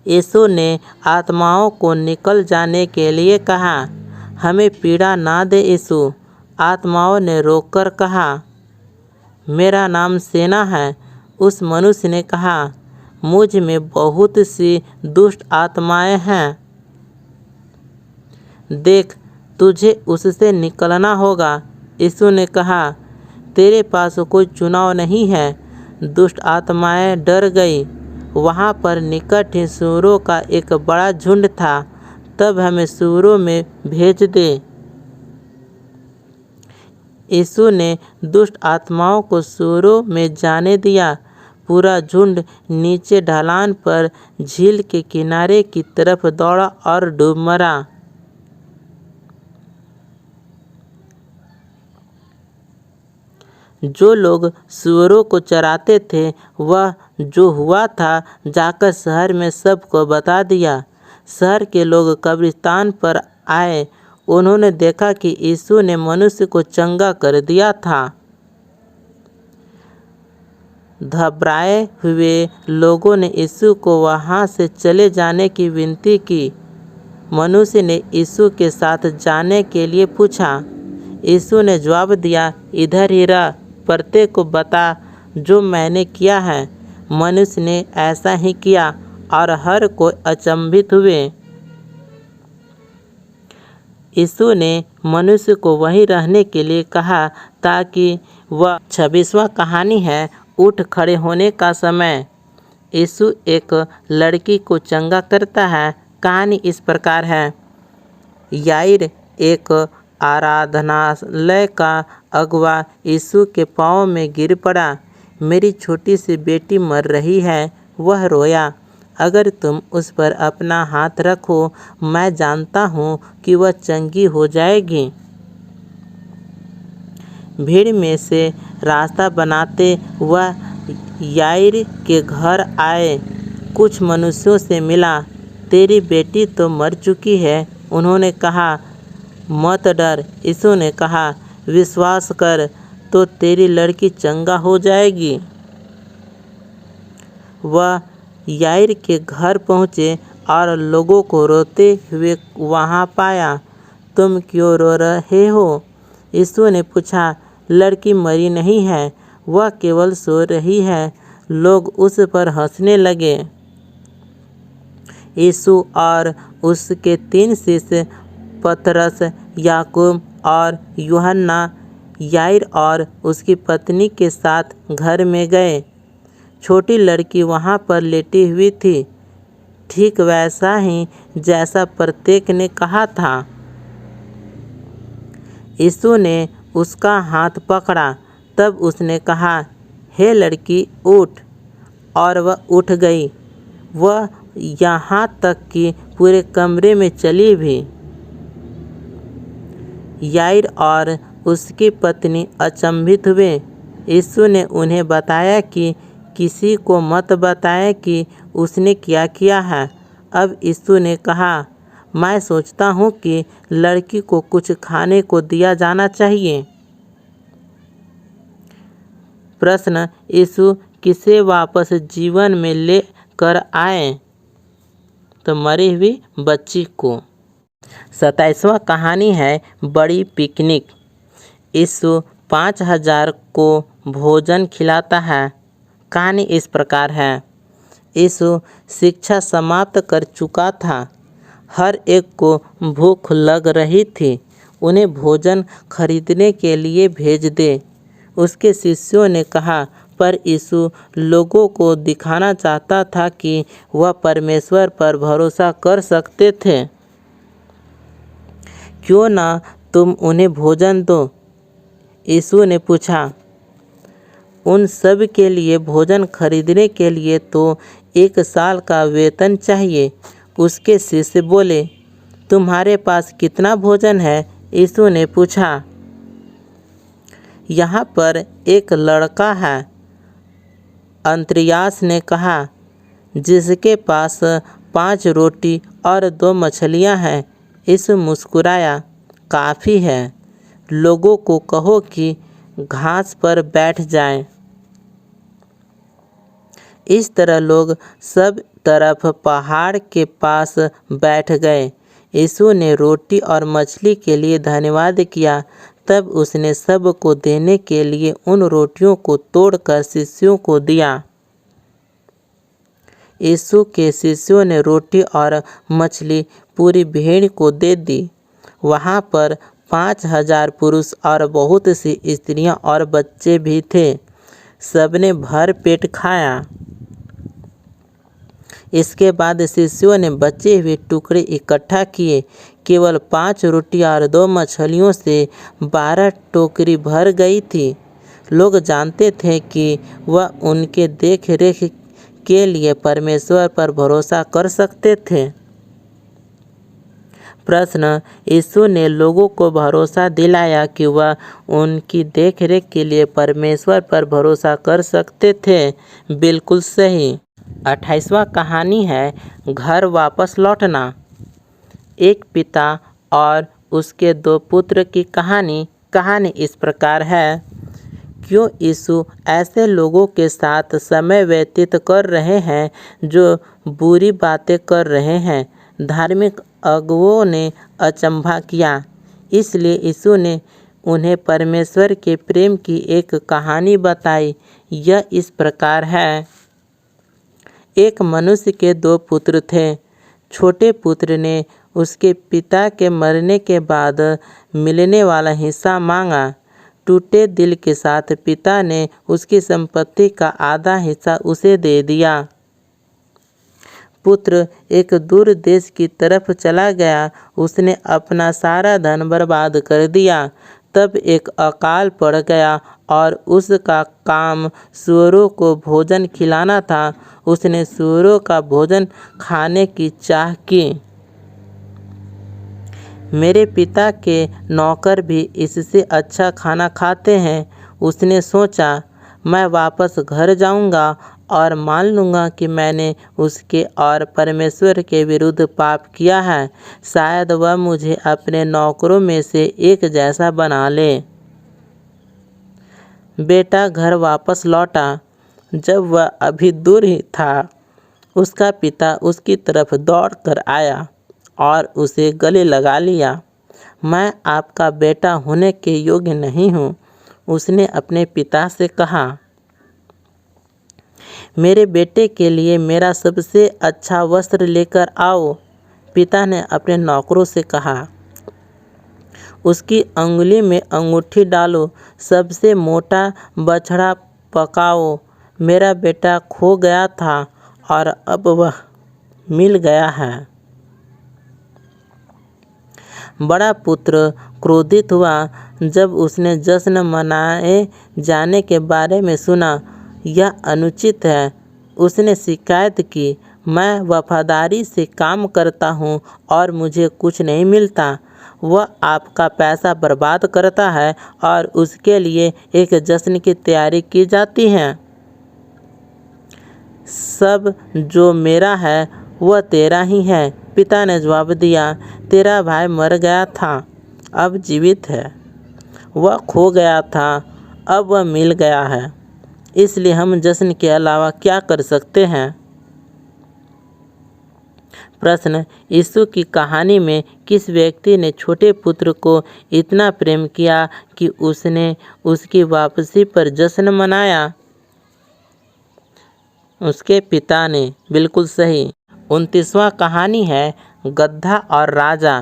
यीशु ने आत्माओं को निकल जाने के लिए कहा, हमें पीड़ा ना दे यीशु। आत्माओं ने रोककर कहा, मेरा नाम सेना है। उस मनुष्य ने कहा, मुझ में बहुत सी दुष्ट आत्माएं हैं। देख, तुझे उससे निकलना होगा। यीशु ने कहा, तेरे पास कोई चुनाव नहीं है। दुष्ट आत्माएं डर गई। वहाँ पर निकट ही सूअरों का एक बड़ा झुंड था। तब हमें सूअरों में भेज दे। यीशु ने दुष्ट आत्माओं को सूअरों में जाने दिया। पूरा झुंड नीचे ढलान पर झील के किनारे की तरफ दौड़ा और डूब मरा। जो लोग सूअरों को चराते थे, वह जो हुआ था जाकर शहर में सबको बता दिया। शहर के लोग कब्रिस्तान पर आए। उन्होंने देखा कि यीशु ने मनुष्य को चंगा कर दिया था। घबराए हुए लोगों ने यीशु को वहाँ से चले जाने की विनती की। मनुष्य ने यीशु के साथ जाने के लिए पूछा। यीशु ने जवाब दिया, इधर ही रह, प्रत्येक को बता जो मैंने किया है। मनुष्य ने ऐसा ही किया और हर कोई अचंभित हुए। यीशु ने मनुष्य को वहीं रहने के लिए कहा ताकि वह 26वां कहानी है, उठ खड़े होने का समय। यीशु एक लड़की को चंगा करता है। कहानी इस प्रकार है। याइर एक आराधनालय का अगुआ यीशु के पाँव में गिर पड़ा। मेरी छोटी सी बेटी मर रही है, वह रोया। अगर तुम उस पर अपना हाथ रखो, मैं जानता हूँ कि वह चंगी हो जाएगी। भीड़ में से रास्ता बनाते वह याइर के घर आए। कुछ मनुष्यों से मिला। तेरी बेटी तो मर चुकी है। उन्होंने कहा, मत डर। यीशु ने कहा, विश्वास कर तो तेरी लड़की चंगा हो जाएगी। वह याइर के घर पहुँचे और लोगों को रोते हुए वहाँ पाया। तुम क्यों रो रहे हो? यीशु ने पूछा। लड़की मरी नहीं है, वह केवल सो रही है। लोग उस पर हंसने लगे। यीशु और उसके 3 शिष्य पतरस, याकूब और यूहन्ना याईर और उसकी पत्नी के साथ घर में गए। छोटी लड़की वहाँ पर लेटी हुई थी, ठीक वैसा ही जैसा प्रत्येक ने कहा था। यीशु ने उसका हाथ पकड़ा। तब उसने कहा, हे लड़की, उठ। और वह उठ गई। वह यहाँ तक कि पूरे कमरे में चली भी। याईर और उसकी पत्नी अचंभित हुए। यीशु ने उन्हें बताया कि किसी को मत बताएं कि उसने क्या किया है। अब यीशु ने कहा, मैं सोचता हूँ कि लड़की को कुछ खाने को दिया जाना चाहिए। प्रश्न, यीशु किसे वापस जीवन में ले कर आए? तो मरी हुई बच्ची को। 27वां कहानी है बड़ी पिकनिक। यीशु 5000 को भोजन खिलाता है। कहानी इस प्रकार है। यीशु शिक्षा समाप्त कर चुका था। हर एक को भूख लग रही थी। उन्हें भोजन खरीदने के लिए भेज दे। उसके शिष्यों ने कहा, पर यीशु लोगों को दिखाना चाहता था कि वह परमेश्वर पर भरोसा कर सकते थे। क्यों ना तुम उन्हें भोजन दो? यीशु ने पूछा। उन सब के लिए भोजन खरीदने के लिए तो 1 साल का वेतन चाहिए। उसके शिष्य बोले, तुम्हारे पास कितना भोजन है? यीशु ने पूछा। यहाँ पर एक लड़का है, अंद्रियास ने कहा, जिसके पास 5 रोटी और 2 मछलियाँ हैं। यीशु मुस्कुराया, काफ़ी है। लोगों को कहो कि घास पर बैठ जाएं। इस तरह लोग सब तरफ पहाड़ के पास बैठ गए। यीशु ने रोटी और मछली के लिए धन्यवाद किया। तब उसने सबको देने के लिए उन रोटियों को तोड़कर शिष्यों को दिया। यीशु के शिष्यों ने रोटी और मछली पूरी भीड़ को दे दी। वहाँ पर 5000 पुरुष और बहुत सी स्त्रियाँ और बच्चे भी थे। सबने भर पेट खाया। इसके बाद शिष्यों ने बचे हुए टुकड़े इकट्ठा किए। केवल 5 रोटी और 2 मछलियों से 12 टोकरी भर गई थी। लोग जानते थे कि वह उनके देख रेख के लिए परमेश्वर पर भरोसा कर सकते थे। प्रश्न, यीशु ने लोगों को भरोसा दिलाया कि वह उनकी देखरेख के लिए परमेश्वर पर भरोसा कर सकते थे। बिल्कुल सही। 28वां कहानी है घर वापस लौटना। एक पिता और उसके 2 पुत्र की कहानी इस प्रकार है। क्यों यीशु ऐसे लोगों के साथ समय व्यतीत कर रहे हैं जो बुरी बातें कर रहे हैं? धार्मिक अगुओं ने अचंभा किया। इसलिए यीशु ने उन्हें परमेश्वर के प्रेम की एक कहानी बताई। यह इस प्रकार है। एक मनुष्य के 2 पुत्र थे। छोटे पुत्र ने उसके पिता के मरने के बाद मिलने वाला हिस्सा मांगा। टूटे दिल के साथ पिता ने उसकी संपत्ति का आधा हिस्सा उसे दे दिया। पुत्र एक दूर देश की तरफ चला गया। उसने अपना सारा धन बर्बाद कर दिया। तब एक अकाल पड़ गया और उसका काम सूअरों को भोजन खिलाना था। उसने सूअरों का भोजन खाने की चाह की। मेरे पिता के नौकर भी इससे अच्छा खाना खाते हैं। उसने सोचा, मैं वापस घर जाऊंगा और मान लूँगा कि मैंने उसके और परमेश्वर के विरुद्ध पाप किया है। शायद वह मुझे अपने नौकरों में से एक जैसा बना ले। बेटा घर वापस लौटा। जब वह अभी दूर ही था, उसका पिता उसकी तरफ दौड़ कर आया और उसे गले लगा लिया। मैं आपका बेटा होने के योग्य नहीं हूँ, उसने अपने पिता से कहा। मेरे बेटे के लिए मेरा सबसे अच्छा वस्त्र लेकर आओ। पिता ने अपने नौकरों से कहा। उसकी अंगुली में अंगूठी डालो, सबसे मोटा बछड़ा पकाओ। मेरा बेटा खो गया था और अब वह मिल गया है। बड़ा पुत्र क्रोधित हुआ जब उसने जश्न मनाए जाने के बारे में सुना। यह अनुचित है, उसने शिकायत की। मैं वफादारी से काम करता हूँ और मुझे कुछ नहीं मिलता। वह आपका पैसा बर्बाद करता है और उसके लिए एक जश्न की तैयारी की जाती है। सब जो मेरा है वह तेरा ही है। पिता ने जवाब दिया, तेरा भाई मर गया था, अब जीवित है। वह खो गया था, अब वह मिल गया है। इसलिए हम जश्न के अलावा क्या कर सकते हैं? प्रश्न, यीशु की कहानी में किस व्यक्ति ने छोटे पुत्र को इतना प्रेम किया कि उसने उसकी वापसी पर जश्न मनाया? उसके पिता ने। बिल्कुल सही। 29वां कहानी है गधा और राजा।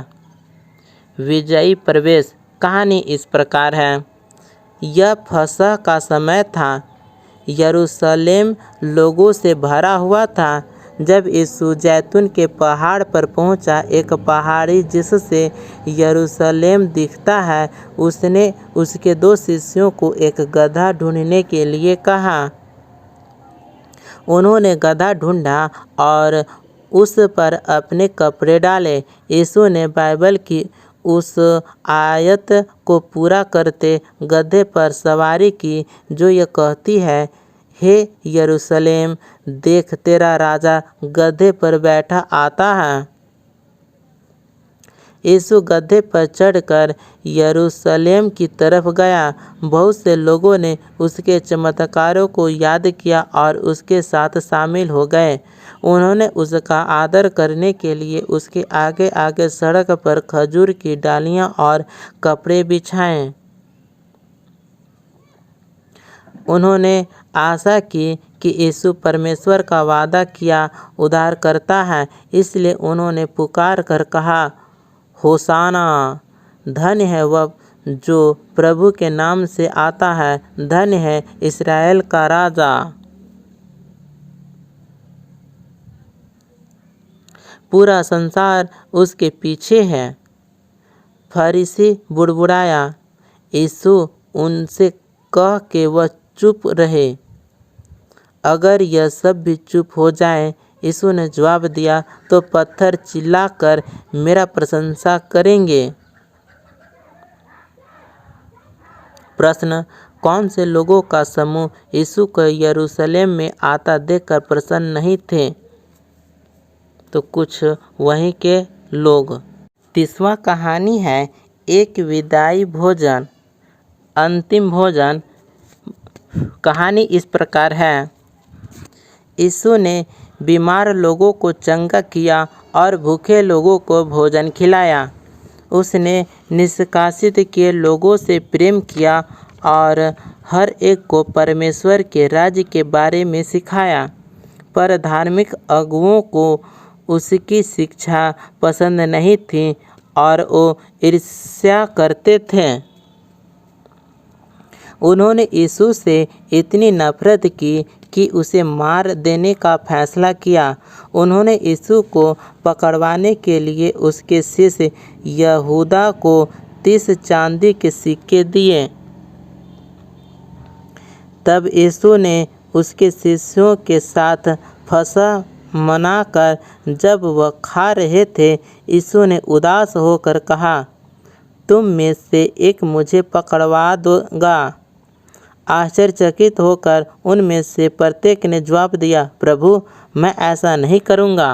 विजयी प्रवेश। कहानी इस प्रकार है। यह फसह का समय था। यरूशलेम लोगों से भरा हुआ था। जब यीशु जैतून के पहाड़ पर पहुंचा, एक पहाड़ी जिससे यरूशलेम दिखता है, उसने उसके 2 शिष्यों को एक गधा ढूंढने के लिए कहा। उन्होंने गधा ढूंढा और उस पर अपने कपड़े डाले। यीशु ने बाइबल की उस आयत को पूरा करते गधे पर सवारी की जो ये कहती है, हे यरूशलेम, देख तेरा राजा गधे पर बैठा आता है। यीशु गधे पर चढ़कर यरूशलेम की तरफ गया। बहुत से लोगों ने उसके चमत्कारों को याद किया और उसके साथ शामिल हो गए। उन्होंने उसका आदर करने के लिए उसके आगे आगे सड़क पर खजूर की डालियां और कपड़े बिछाए। उन्होंने आशा की कि यीशु परमेश्वर का वादा किया उद्धार करता है, इसलिए उन्होंने पुकार कर कहा, होसाना, धन्य है वह जो प्रभु के नाम से आता है, धन्य है इस्राएल का राजा। पूरा संसार उसके पीछे है। फरीसी बुड़बुड़ाया। यीशु उनसे कह के वह चुप रहे। अगर यह सब भी चुप हो जाए, यीशु ने जवाब दिया, तो पत्थर चिल्लाकर मेरा प्रशंसा करेंगे। प्रश्न, कौन से लोगों का समूह यीशु को यरूशलेम में आता देखकर प्रसन्न नहीं थे? तो कुछ वहीं के लोग। 30वां कहानी है एक विदाई भोजन। अंतिम भोजन। कहानी इस प्रकार है। यीशु ने बीमार लोगों को चंगा किया और भूखे लोगों को भोजन खिलाया। उसने निष्कासित किए लोगों से प्रेम किया और हर एक को परमेश्वर के राज्य के बारे में सिखाया। पर धार्मिक अगुओं को उसकी शिक्षा पसंद नहीं थी और वो ईर्ष्या करते थे। उन्होंने यीशु से इतनी नफरत की कि उसे मार देने का फैसला किया। उन्होंने यीशु को पकड़वाने के लिए उसके शिष्य यहूदा को 30 चांदी के सिक्के दिए। तब यीशु ने उसके शिष्यों के साथ फसह मनाकर जब वह खा रहे थे, यीशु ने उदास होकर कहा, तुम में से एक मुझे पकड़वा देगा। आश्चर्यचकित होकर उनमें से प्रत्येक ने जवाब दिया, प्रभु, मैं ऐसा नहीं करूँगा।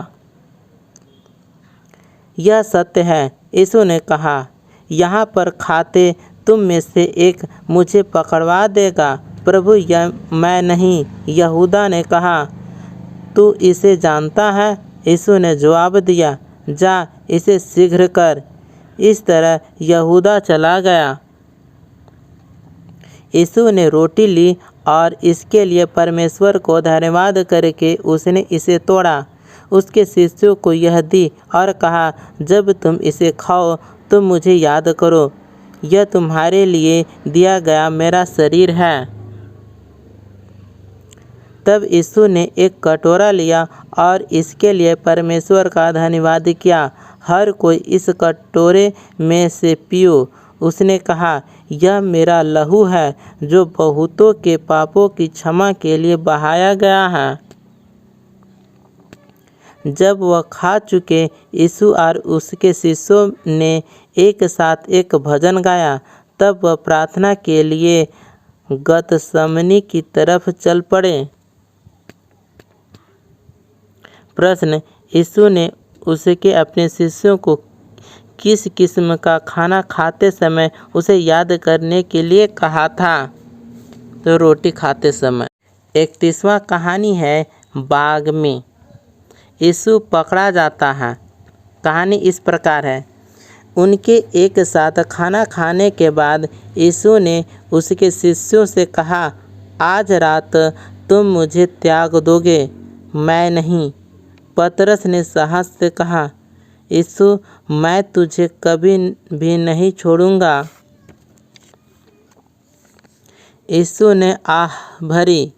यह सत्य है, यीशु ने कहा, यहाँ पर खाते तुम में से एक मुझे पकड़वा देगा। प्रभु, यह मैं नहीं। यहूदा ने कहा, तू इसे जानता है? यीशु ने जवाब दिया, जा इसे शीघ्र कर। इस तरह यहूदा चला गया। यीशु ने रोटी ली और इसके लिए परमेश्वर को धन्यवाद करके उसने इसे तोड़ा, उसके शिष्यों को यह दी और कहा, जब तुम इसे खाओ तो मुझे याद करो, यह तुम्हारे लिए दिया गया मेरा शरीर है। तब यीशु ने एक कटोरा लिया और इसके लिए परमेश्वर का धन्यवाद किया, हर कोई इस कटोरे में से पियो। उसने कहा, यह मेरा लहू है जो बहुतों के पापों की क्षमा के लिए बहाया गया है। जब वह खा चुके, यीशु और उसके शिष्यों ने एक साथ एक भजन गाया। तब वह प्रार्थना के लिए गतसमनी की तरफ चल पड़े। प्रश्न, यीशु ने उसके अपने शिष्यों को किस किस्म का खाना खाते समय उसे याद करने के लिए कहा था? तो रोटी खाते समय। 31वां कहानी है बाग में। यीशु पकड़ा जाता है। कहानी इस प्रकार है। उनके एक साथ खाना खाने के बाद यीशु ने उसके शिष्यों से कहा, आज रात तुम मुझे त्याग दोगे, मैं नहीं। पतरस ने साहस से कहा, यीशु, मैं तुझे कभी भी नहीं छोड़ूंगा। यीशु ने आह भरी,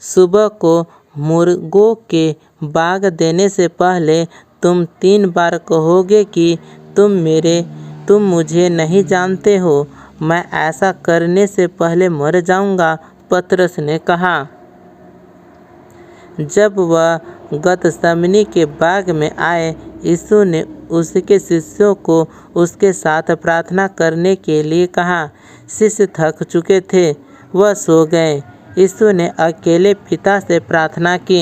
सुबह को मुर्गों के बाग देने से पहले तुम 3 बार कहोगे कि तुम मुझे नहीं जानते हो। मैं ऐसा करने से पहले मर जाऊंगा, पतरस ने कहा। जब वह गतसमनी के बाग में आए, यीशु ने उसके शिष्यों को उसके साथ प्रार्थना करने के लिए कहा। शिष्य थक चुके थे, वह सो गए। यीशु ने अकेले पिता से प्रार्थना की।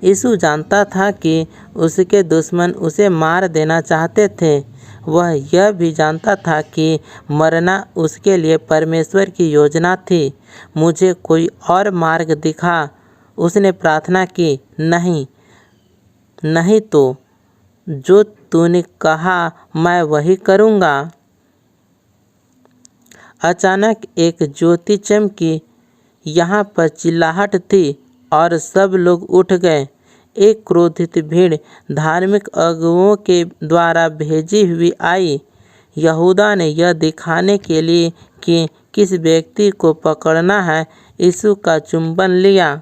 यीशु जानता था कि उसके दुश्मन उसे मार देना चाहते थे। वह यह भी जानता था कि मरना उसके लिए परमेश्वर की योजना थी। मुझे कोई और मार्ग दिखा, उसने प्रार्थना की। नहीं तो जो तूने कहा मैं वही करूँगा। अचानक एक ज्योति चमकी, यहाँ पर चिल्लाहट थी और सब लोग उठ गए। एक क्रोधित भीड़ धार्मिक अगुओं के द्वारा भेजी हुई आई। यहूदा ने यह दिखाने के लिए कि किस व्यक्ति को पकड़ना है, यीशु का चुंबन लिया।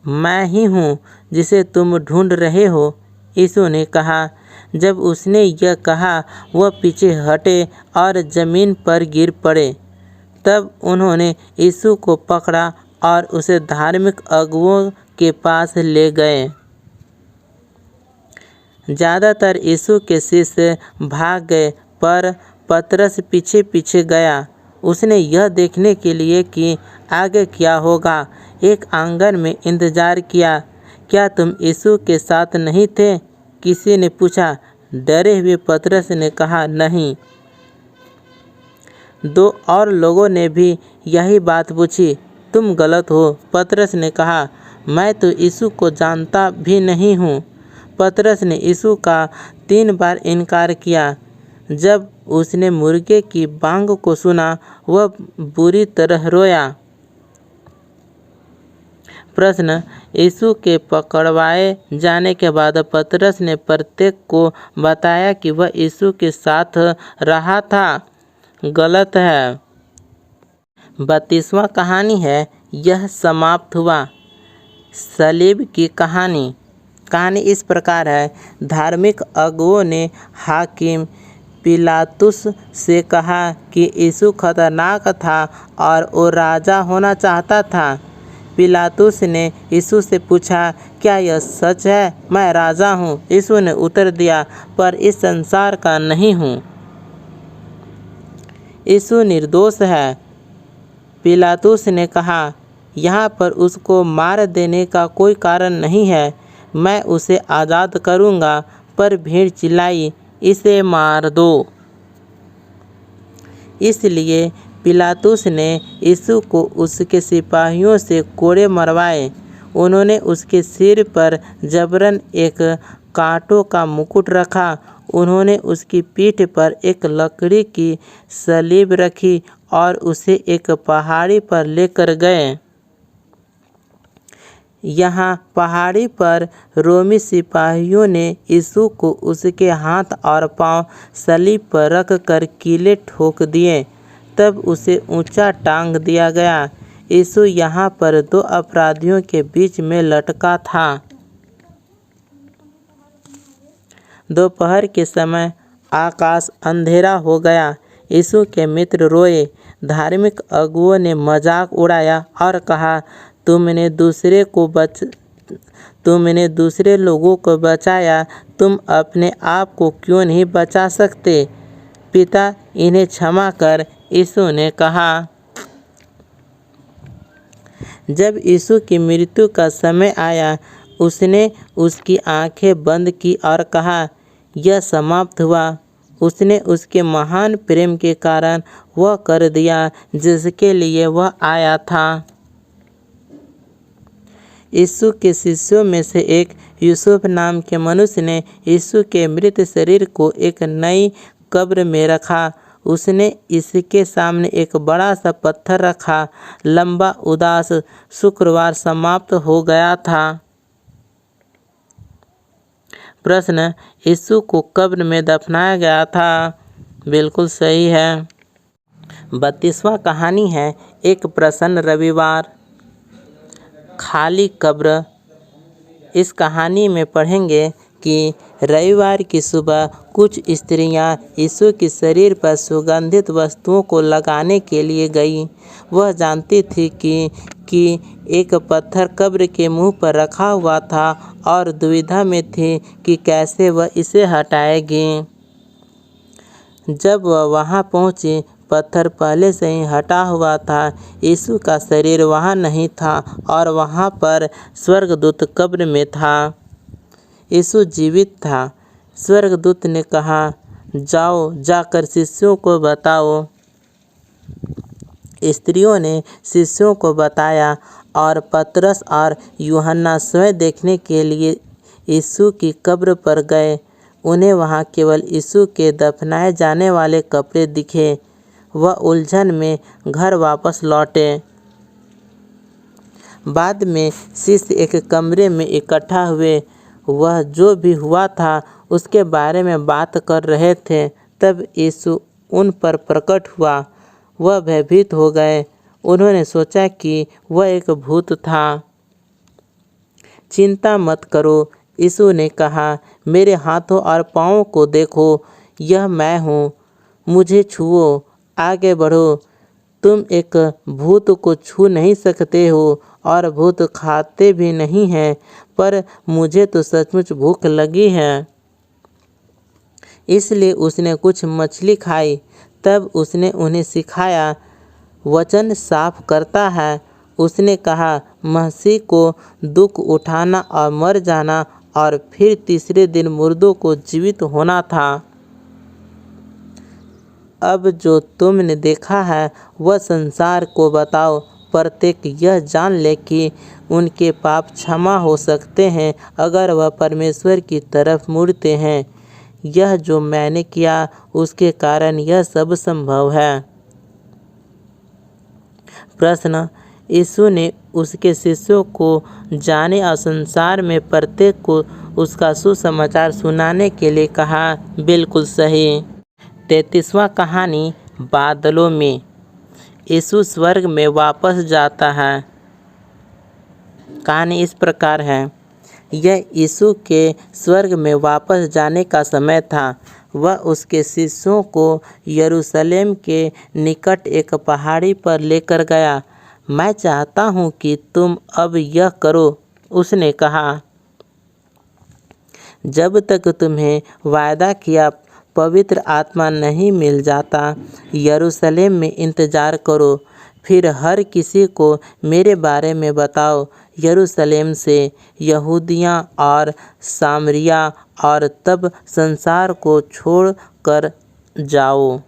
मैं ही हूँ जिसे तुम ढूंढ रहे हो, यीशु ने कहा। जब उसने यह कहा, वह पीछे हटे और जमीन पर गिर पड़े। तब उन्होंने यीशु को पकड़ा और उसे धार्मिक अगुओं के पास ले गए। ज़्यादातर यीशु के शिष्य भाग गए, पर पतरस पीछे पीछे गया। उसने यह देखने के लिए कि आगे क्या होगा, एक आंगन में इंतजार किया। क्या तुम यीशु के साथ नहीं थे? किसी ने पूछा। डरे हुए पतरस ने कहा, नहीं। 2 और लोगों ने भी यही बात पूछी। तुम गलत हो, पतरस ने कहा। मैं तो यीशु को जानता भी नहीं हूँ। पतरस ने यीशु का 3 बार इनकार किया। जब उसने मुर्गे की बांग को सुना, वह बुरी तरह रोया। प्रश्न, यीशु के पकड़वाए जाने के बाद पतरस ने प्रत्येक को बताया कि वह यीशु के साथ रहा था। गलत है। 32वां कहानी है, यह समाप्त हुआ। सलीब की कहानी इस प्रकार है। धार्मिक अगुओं ने हाकिम पिलातुस से कहा कि यीशु खतरनाक था और वो राजा होना चाहता था। पिलातुस ने यीशु से पूछा, क्या यह सच है, मैं राजा हूँ? यीशु ने उत्तर दिया, पर इस संसार का नहीं हूँ। यीशु निर्दोष है। पिलातुस ने कहा, यहाँ पर उसको मार देने का कोई कारण नहीं है, मैं उसे आज़ाद करूँगा। पर भीड़ चिल्लाई, इसे मार दो। इसलिए पिलातुस ने यीशु को उसके सिपाहियों से कोड़े मरवाए। उन्होंने उसके सिर पर जबरन एक कांटों का मुकुट रखा। उन्होंने उसकी पीठ पर एक लकड़ी की सलीब रखी और उसे एक पहाड़ी पर लेकर गए। यहाँ पहाड़ी पर रोमी सिपाहियों ने यीशु को उसके हाथ और पांव सलीब पर रख कर कीले ठोक दिए। तब उसे ऊंचा टांग दिया गया। यीशु यहाँ पर दो अपराधियों के बीच में लटका था। दोपहर के समय आकाश अंधेरा हो गया। यीशु के मित्र रोए। धार्मिक अगुओं ने मजाक उड़ाया और कहा, तुमने दूसरे लोगों को बचाया, तुम अपने आप को क्यों नहीं बचा सकते? पिता, इन्हें क्षमा कर। यीशु ने कहा। जब यीशु की मृत्यु का समय आया, उसने उसकी आंखें बंद की और कहा, यह समाप्त हुआ। उसने उसके महान प्रेम के कारण वह कर दिया जिसके लिए वह आया था। यीशु के शिष्यों में से एक यूसुफ नाम के मनुष्य ने यीशु के मृत शरीर को एक नई कब्र में रखा। उसने इसके सामने एक बड़ा सा पत्थर रखा। लंबा उदास शुक्रवार समाप्त हो गया था। प्रश्न, यीशु को कब्र में दफनाया गया था? बिल्कुल सही है। 32वां कहानी है एक प्रसन्न रविवार, खाली कब्र। इस कहानी में पढ़ेंगे कि रविवार की सुबह कुछ स्त्रियां यीशु के शरीर पर सुगंधित वस्तुओं को लगाने के लिए गईं। वह जानती थी कि एक पत्थर कब्र के मुंह पर रखा हुआ था और दुविधा में थी कि कैसे वह इसे हटाएगी। जब वह वहां पहुंची, पत्थर पहले से ही हटा हुआ था। यीशु का शरीर वहां नहीं था और वहां पर स्वर्गदूत कब्र में था। यीशु जीवित था। स्वर्गदूत ने कहा, जाओ, जाकर शिष्यों को बताओ। स्त्रियों ने शिष्यों को बताया और पतरस और यूहन्ना स्वयं देखने के लिए यीशु की कब्र पर गए। उन्हें वहां केवल यीशु के दफनाए जाने वाले कपड़े दिखे। वह उलझन में घर वापस लौटे। बाद में शिष्य एक कमरे में इकट्ठा हुए। वह जो भी हुआ था उसके बारे में बात कर रहे थे। तब यीशु उन पर प्रकट हुआ। वह भयभीत हो गए। उन्होंने सोचा कि वह एक भूत था। चिंता मत करो, यीशु ने कहा, मेरे हाथों और पाँवों को देखो, यह मैं हूँ। मुझे छुओ, आगे बढ़ो। तुम एक भूत को छू नहीं सकते हो और भूत खाते भी नहीं हैं, पर मुझे तो सचमुच भूख लगी है। इसलिए उसने कुछ मछली खाई। तब उसने उन्हें सिखाया, वचन साफ करता है। उसने कहा, मसीह को दुख उठाना और मर जाना और फिर तीसरे दिन मुर्दों को जीवित होना था। अब जो तुमने देखा है वह संसार को बताओ। प्रत्येक यह जान ले कि उनके पाप क्षमा हो सकते हैं अगर वह परमेश्वर की तरफ मुड़ते हैं। यह जो मैंने किया उसके कारण यह सब संभव है। प्रश्न, यीशु ने उसके शिष्यों को जाने और संसार में प्रत्येक को उसका सुसमाचार सुनाने के लिए कहा। बिल्कुल सही। 33वां कहानी बादलों में। यीशु स्वर्ग में वापस जाता है। कहानी इस प्रकार है। यह यीशु के स्वर्ग में वापस जाने का समय था। वह उसके शिष्यों को यरूशलेम के निकट एक पहाड़ी पर लेकर गया। मैं चाहता हूँ कि तुम अब यह करो, उसने कहा। जब तक तुम्हें वायदा किया पवित्र आत्मा नहीं मिल जाता, यरूशलेम में इंतजार करो। फिर हर किसी को मेरे बारे में बताओ। यरूशलेम से यहूदिया और सामरिया और तब संसार को छोड़ कर जाओ।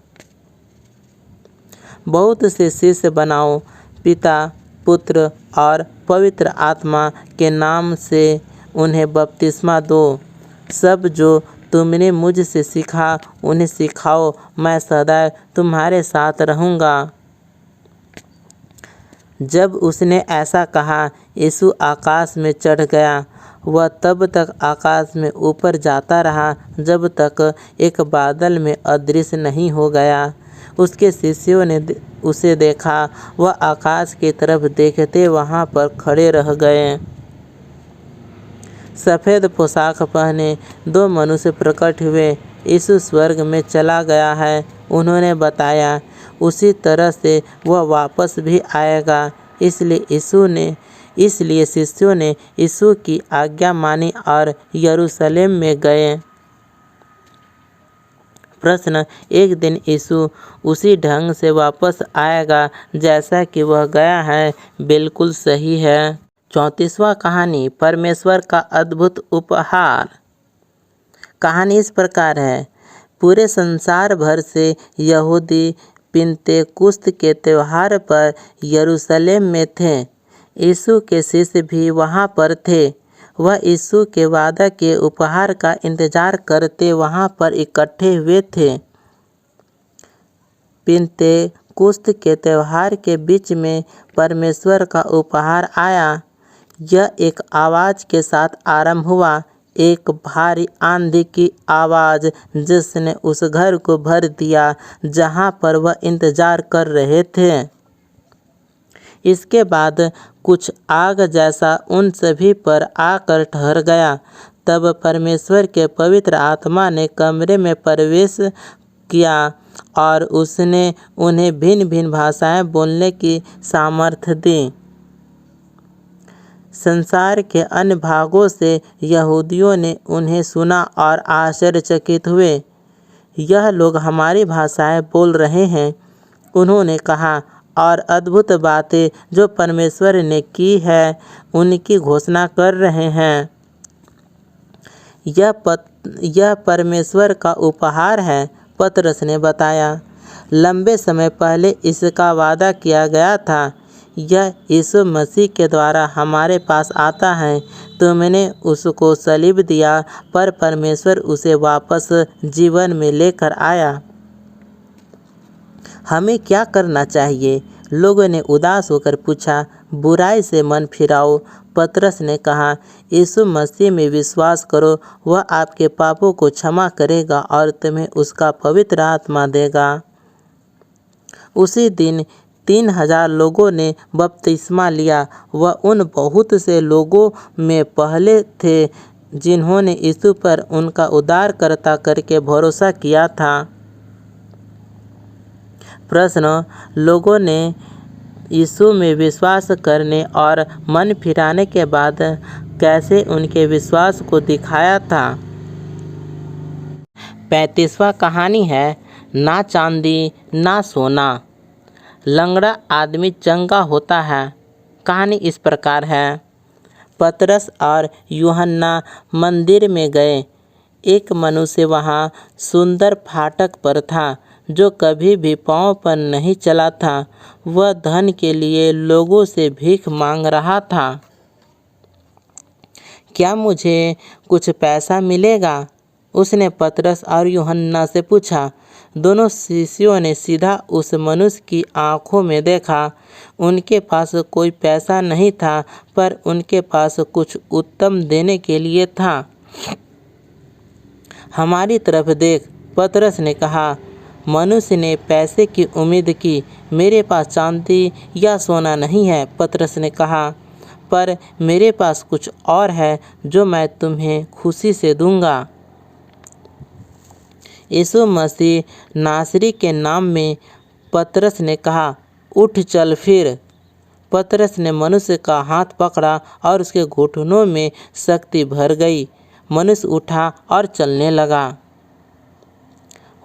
बहुत से शिष्य बनाओ। पिता, पुत्र और पवित्र आत्मा के नाम से उन्हें बपतिस्मा दो। सब जो तुमने मुझसे सीखा उन्हें सिखाओ, मैं सदैव तुम्हारे साथ रहूँगा। जब उसने ऐसा कहा, यीशु आकाश में चढ़ गया। वह तब तक आकाश में ऊपर जाता रहा जब तक एक बादल में अदृश्य नहीं हो गया। उसके शिष्यों ने उसे देखा। वह आकाश की तरफ देखते वहाँ पर खड़े रह गए। सफ़ेद पोशाक पहने 2 मनुष्य प्रकट हुए। यीशु स्वर्ग में चला गया है, उन्होंने बताया। उसी तरह से वह वापस भी आएगा। इसलिए शिष्यों ने यीशु की आज्ञा मानी और यरूशलेम में गए। प्रश्न, एक दिन यीशु उसी ढंग से वापस आएगा जैसा कि वह गया है? बिल्कुल सही है। 34वां कहानी, परमेश्वर का अद्भुत उपहार। कहानी इस प्रकार है। पूरे संसार भर से यहूदी पिन्तेकुस्त के त्यौहार पर यरूशलेम में थे। यीशु के शिष्य भी वहाँ पर थे। वह यीशु के वादा के उपहार का इंतजार करते वहाँ पर इकट्ठे हुए थे। पिन्तेकुस्त के त्यौहार के बीच में परमेश्वर का उपहार आया। यह एक आवाज़ के साथ आरंभ हुआ, एक भारी आंधी की आवाज़ जिसने उस घर को भर दिया जहाँ पर वह इंतजार कर रहे थे। इसके बाद कुछ आग जैसा उन सभी पर आकर ठहर गया। तब परमेश्वर के पवित्र आत्मा ने कमरे में प्रवेश किया और उसने उन्हें भिन्न भिन्न भाषाएं बोलने की सामर्थ्य दी। संसार के अन्य भागों से यहूदियों ने उन्हें सुना और आश्चर्यचकित हुए। यह लोग हमारी भाषाएं बोल रहे हैं, उन्होंने कहा, और अद्भुत बातें जो परमेश्वर ने की है उनकी घोषणा कर रहे हैं। यह परमेश्वर का उपहार है, पतरस ने बताया। लंबे समय पहले इसका वादा किया गया था। यह यीशु मसीह के द्वारा हमारे पास आता है। तुमने उसको सलीब दिया, पर परमेश्वर उसे वापस जीवन में लेकर आया। हमें क्या करना चाहिए? लोगों ने उदास होकर पूछा। बुराई से मन फिराओ, पतरस ने कहा। यीशु मसीह में विश्वास करो, वह आपके पापों को क्षमा करेगा और तुम्हें उसका पवित्र आत्मा देगा। उसी दिन 3000 लोगों ने बपतिस्मा लिया। वह उन बहुत से लोगों में पहले थे जिन्होंने यीशु पर उनका उद्धारकर्ता करके भरोसा किया था। प्रश्न, लोगों ने यीशु में विश्वास करने और मन फिराने के बाद कैसे उनके विश्वास को दिखाया था? 35वां कहानी है, ना चांदी ना सोना। लंगड़ा आदमी चंगा होता है। कहानी इस प्रकार है। पतरस और यूहन्ना मंदिर में गए। एक मनुष्य वहाँ सुंदर फाटक पर था जो कभी भी पाँव पर नहीं चला था। वह धन के लिए लोगों से भीख मांग रहा था। क्या मुझे कुछ पैसा मिलेगा? उसने पतरस और यूहन्ना से पूछा। दोनों शिष्यों ने सीधा उस मनुष्य की आंखों में देखा। उनके पास कोई पैसा नहीं था, पर उनके पास कुछ उत्तम देने के लिए था। हमारी तरफ देख, पतरस ने कहा। मनुष्य ने पैसे की उम्मीद की। मेरे पास चांदी या सोना नहीं है, पतरस ने कहा, पर मेरे पास कुछ और है जो मैं तुम्हें खुशी से दूंगा। यीशु मसीह नासरी के नाम में पतरस ने कहा, उठ चल फिर। पतरस ने मनुष्य का हाथ पकड़ा और उसके घुटनों में शक्ति भर गई। मनुष्य उठा और चलने लगा।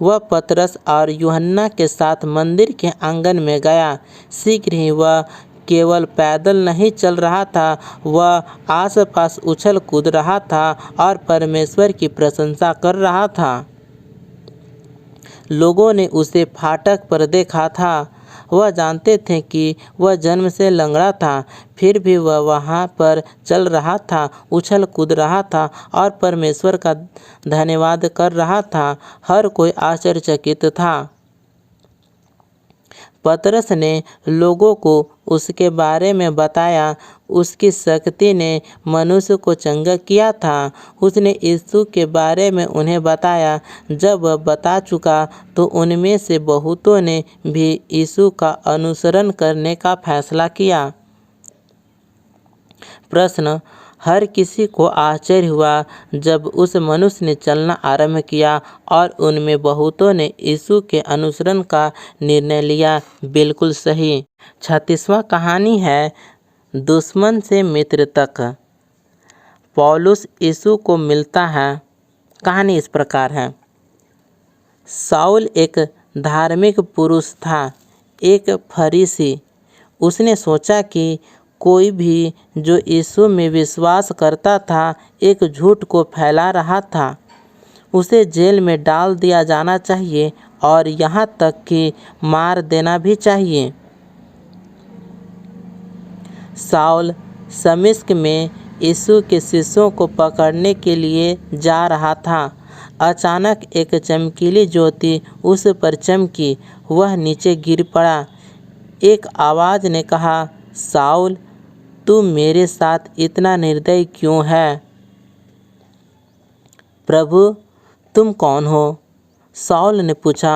वह पतरस और यूहन्ना के साथ मंदिर के आंगन में गया। शीघ्र ही वह केवल पैदल नहीं चल रहा था, वह आसपास उछल कूद रहा था और परमेश्वर की प्रशंसा कर रहा था। लोगों ने उसे फाटक पर देखा था। वह जानते थे कि वह जन्म से लंगड़ा था, फिर भी वह वहाँ पर चल रहा था, उछल कूद रहा था और परमेश्वर का धन्यवाद कर रहा था। हर कोई आश्चर्यचकित था। पतरस ने लोगों को उसके बारे में बताया। उसकी शक्ति ने मनुष्य को चंगा किया था। उसने यीशु के बारे में उन्हें बताया। जब वह बता चुका तो उनमें से बहुतों ने भी यीशु का अनुसरण करने का फैसला किया। प्रश्न: हर किसी को आश्चर्य हुआ जब उस मनुष्य ने चलना आरंभ किया और उनमें बहुतों ने यीशु के अनुसरण का निर्णय लिया। बिल्कुल सही। 36वां कहानी है दुश्मन से मित्र तक। पौलुस यीशु को मिलता है। कहानी इस प्रकार है। शाऊल एक धार्मिक पुरुष था, एक फरीसी। उसने सोचा कि कोई भी जो यीशु में विश्वास करता था एक झूठ को फैला रहा था। उसे जेल में डाल दिया जाना चाहिए और यहाँ तक कि मार देना भी चाहिए। शाऊल दमिश्क में यीशु के शिष्यों को पकड़ने के लिए जा रहा था। अचानक एक चमकीली ज्योति उस पर चमकी। वह नीचे गिर पड़ा। एक आवाज़ ने कहा, शाऊल, तू मेरे साथ इतना निर्दयी क्यों है? प्रभु, तुम कौन हो? शाऊल ने पूछा।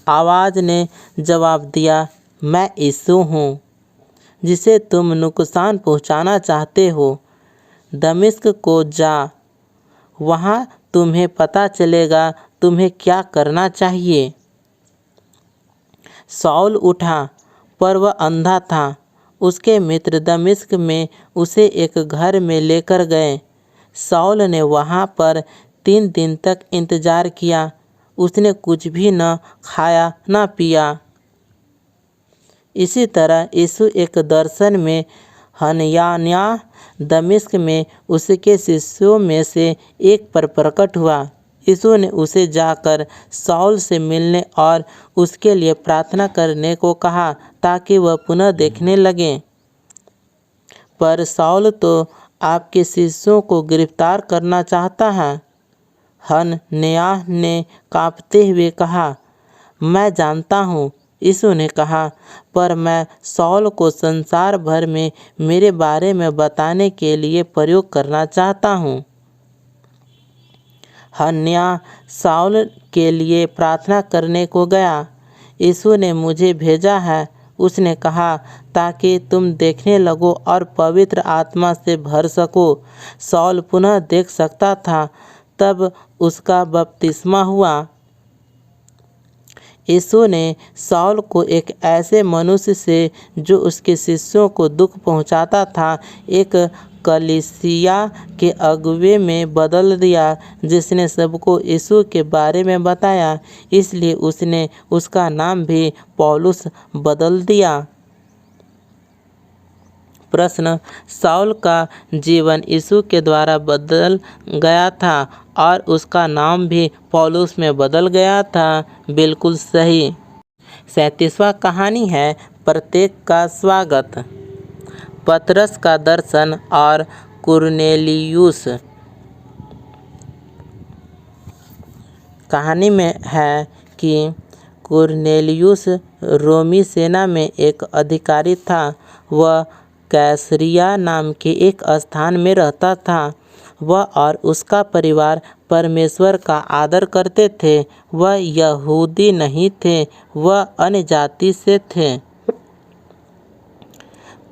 आवाज़ ने जवाब दिया, मैं यीशु हूँ, जिसे तुम नुकसान पहुँचाना चाहते हो। दमिश्क को जा, वहाँ तुम्हें पता चलेगा तुम्हें क्या करना चाहिए। शाऊल उठा, पर वह अंधा था। उसके मित्र दमिश्क में उसे एक घर में लेकर गए। शाऊल ने वहाँ पर 3 दिन तक इंतज़ार किया। उसने कुछ भी न खाया न पिया। इसी तरह यीशु एक दर्शन में हनन्याह दमिश्क में उसके शिष्यों में से एक पर प्रकट हुआ। यीशु ने उसे जाकर शाऊल से मिलने और उसके लिए प्रार्थना करने को कहा ताकि वह पुनः देखने लगे। पर शाऊल तो आपके शिष्यों को गिरफ्तार करना चाहता है। हनन्याह ने कांपते हुए कहा, मैं जानता हूँ। यीशु ने कहा, पर मैं शाऊल को संसार भर में मेरे बारे में बताने के लिए प्रयोग करना चाहता हूँ। हनन्याह शाऊल के लिए प्रार्थना करने को गया। यीशु ने मुझे भेजा है, उसने कहा, ताकि तुम देखने लगो और पवित्र आत्मा से भर सको। शाऊल पुनः देख सकता था। तब उसका बपतिस्मा हुआ। यीशु ने शाऊल को एक ऐसे मनुष्य से जो उसके शिष्यों को दुख पहुंचाता था, एक कलीसिया के अगुवे में बदल दिया, जिसने सबको यीशु के बारे में बताया। इसलिए उसने उसका नाम भी पौलुस बदल दिया। प्रश्न: शाऊल का जीवन यीशु के द्वारा बदल गया था और उसका नाम भी पौलुस में बदल गया था। बिल्कुल सही। 37वां कहानी है प्रत्येक का स्वागत। पतरस का दर्शन और कुरनेलियुस। कहानी में है कि कुरनेलियुस रोमी सेना में एक अधिकारी था। वह कैसरिया नाम के एक स्थान में रहता था। वह और उसका परिवार परमेश्वर का आदर करते थे। वह यहूदी नहीं थे, वह अन्य जाति से थे।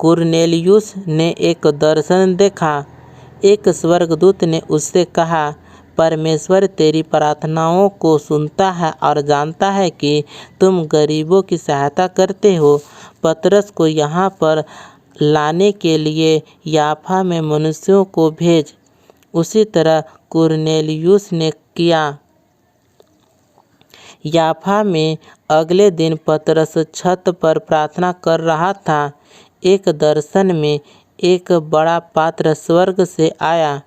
कुरनेलियुस ने एक दर्शन देखा। एक स्वर्गदूत ने उससे कहा, परमेश्वर तेरी प्रार्थनाओं को सुनता है और जानता है कि तुम गरीबों की सहायता करते हो। पतरस को यहाँ पर लाने के लिए याफा में मनुष्यों को भेज। उसी तरह कुरनेलियुस ने किया। याफा में अगले दिन पतरस छत पर प्रार्थना कर रहा था। एक दर्शन में एक बड़ा पात्र स्वर्ग से आया।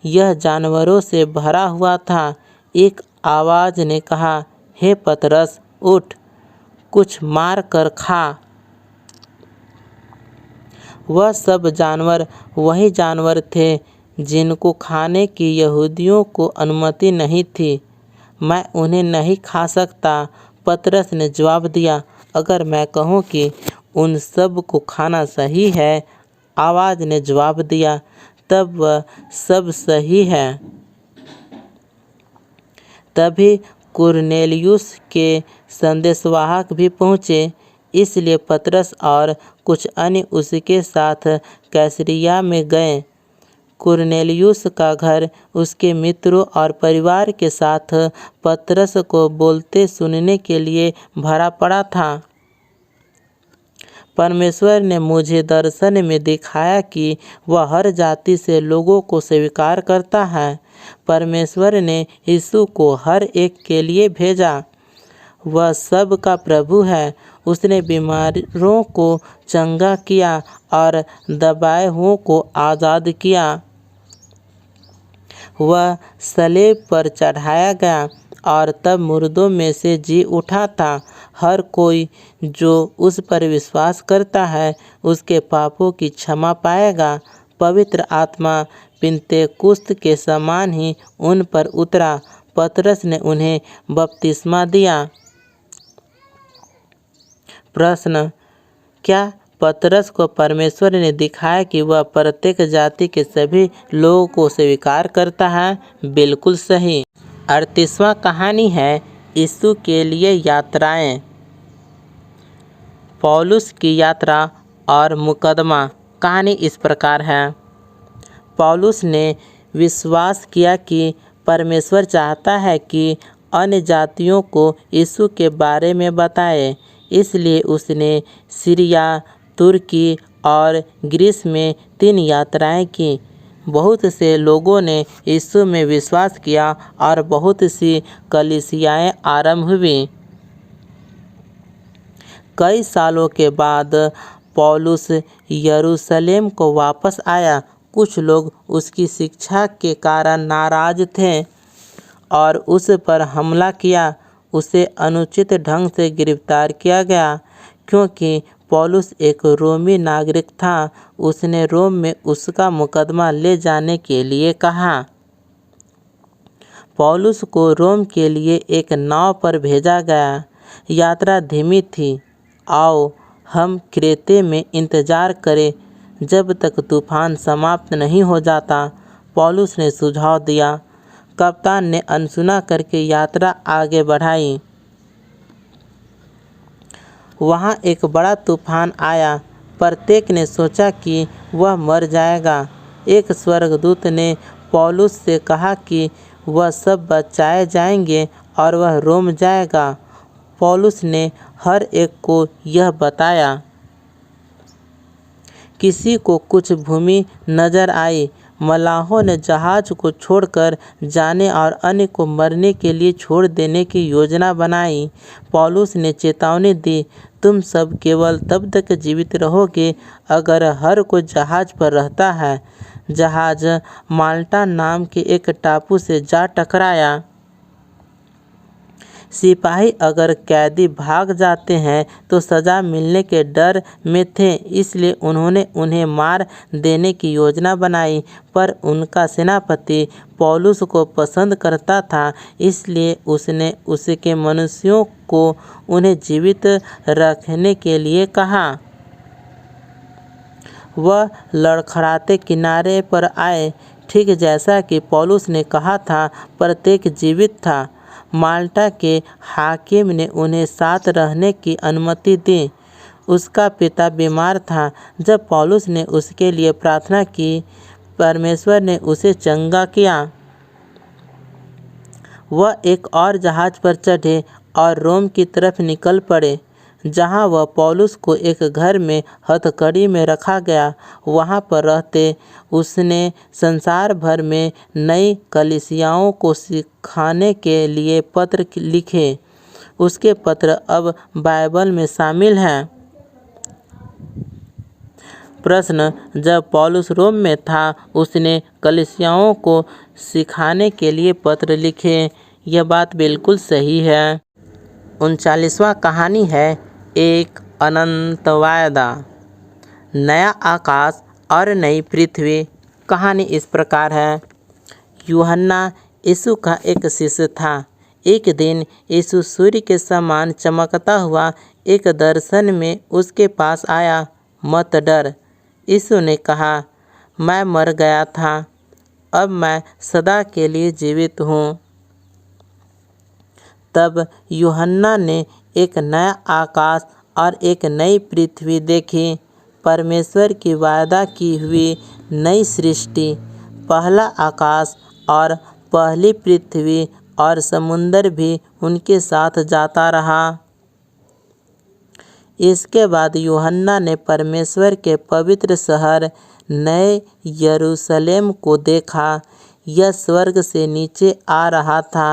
यह जानवरों से भरा हुआ था। एक आवाज़ ने कहा, हे पतरस, उठ, कुछ मार कर खा। वह सब जानवर वही जानवर थे जिनको खाने की यहूदियों को अनुमति नहीं थी। मैं उन्हें नहीं खा सकता। पतरस ने जवाब दिया, अगर मैं कहूँ कि उन सब को खाना सही है, आवाज़ ने जवाब दिया, तब वह सब सही है। तभी कुरनेलियुस के संदेशवाहक भी पहुँचे, इसलिए पतरस और कुछ अन्य उसके साथ कैसरिया में गए। कुरनेलियुस का घर उसके मित्रों और परिवार के साथ पतरस को बोलते सुनने के लिए भरा पड़ा था। परमेश्वर ने मुझे दर्शन में दिखाया कि वह हर जाति से लोगों को स्वीकार करता है। परमेश्वर ने यीशु को हर एक के लिए भेजा। वह सब का प्रभु है। उसने बीमारों को चंगा किया और दबाए हुओं को आज़ाद किया। वह सलीब पर चढ़ाया गया और तब मुर्दों में से जी उठा था। हर कोई जो उस पर विश्वास करता है उसके पापों की क्षमा पाएगा। पवित्र आत्मा पिन्तेकुस्त के समान ही उन पर उतरा। पतरस ने उन्हें बपतिस्मा दिया। प्रश्न, क्या पतरस को परमेश्वर ने दिखाया कि वह प्रत्येक जाति के सभी लोगों को स्वीकार करता है? बिल्कुल सही। 38वां कहानी है यीशु के लिए यात्राएं। पौलुस की यात्रा और मुकदमा। कहानी इस प्रकार है। पौलुस ने विश्वास किया कि परमेश्वर चाहता है कि अन्य जातियों को यीशु के बारे में बताए, इसलिए उसने सीरिया, तुर्की और ग्रीस में 3 यात्राएं की। बहुत से लोगों ने यीशु में विश्वास किया और बहुत सी कलीसियाएं आरंभ हुई। कई सालों के बाद पौलुस यरूशलेम को वापस आया। कुछ लोग उसकी शिक्षा के कारण नाराज थे और उस पर हमला किया। उसे अनुचित ढंग से गिरफ्तार किया गया क्योंकि पौलुस एक रोमी नागरिक था। उसने रोम में उसका मुकदमा ले जाने के लिए कहा। पौलुस को रोम के लिए एक नाव पर भेजा गया। यात्रा धीमी थी। आओ हम क्रेते में इंतजार करें जब तक तूफान समाप्त नहीं हो जाता, पौलुस ने सुझाव दिया। कप्तान ने अनसुना करके यात्रा आगे बढ़ाई। वहाँ एक बड़ा तूफान आया। प्रत्येक ने सोचा कि वह मर जाएगा। एक स्वर्गदूत ने पौलुस से कहा कि वह सब बचाए जाएंगे और वह रोम जाएगा। पौलुस ने हर एक को यह बताया। किसी को कुछ भूमि नजर आई। मलाहों ने जहाज को छोड़कर जाने और अन्य को मरने के लिए छोड़ देने की योजना बनाई। पौलुस ने चेतावनी दी, तुम सब केवल तब तक जीवित रहोगे अगर हर कोई जहाज पर रहता है। जहाज माल्टा नाम के एक टापू से जा टकराया। सिपाही अगर कैदी भाग जाते हैं तो सज़ा मिलने के डर में थे, इसलिए उन्होंने उन्हें मार देने की योजना बनाई। पर उनका सेनापति पौलुस को पसंद करता था, इसलिए उसने उसके मनुष्यों को उन्हें जीवित रखने के लिए कहा। वह लड़खड़ाते किनारे पर आए। ठीक जैसा कि पौलुस ने कहा था, प्रत्येक जीवित था। माल्टा के हाकिम ने उन्हें साथ रहने की अनुमति दी। उसका पिता बीमार था। जब पौलुस ने उसके लिए प्रार्थना की, परमेश्वर ने उसे चंगा किया। वह एक और जहाज पर चढ़े और रोम की तरफ निकल पड़े, जहाँ वह पौलुस को एक घर में हथकड़ी में रखा गया। वहाँ पर रहते उसने संसार भर में नई कलीसियाओं को सिखाने के लिए पत्र लिखे। उसके पत्र अब बाइबल में शामिल हैं। प्रश्न, जब पौलुस रोम में था उसने कलीसियाओं को सिखाने के लिए पत्र लिखे। यह बात बिल्कुल सही है। 39वां कहानी है एक अनंत वायदा। नया आकाश और नई पृथ्वी। कहानी इस प्रकार है। यूहन्ना यीशु का एक शिष्य था। एक दिन यीशु सूर्य के समान चमकता हुआ एक दर्शन में उसके पास आया। मत डर, यीशु ने कहा, मैं मर गया था, अब मैं सदा के लिए जीवित हूँ। तब यूहन्ना ने एक नया आकाश और एक नई पृथ्वी देखी, परमेश्वर की वायदा की हुई नई सृष्टि। पहला आकाश और पहली पृथ्वी और समुंदर भी उनके साथ जाता रहा। इसके बाद यूहन्ना ने परमेश्वर के पवित्र शहर नए यरूशलेम को देखा। यह स्वर्ग से नीचे आ रहा था।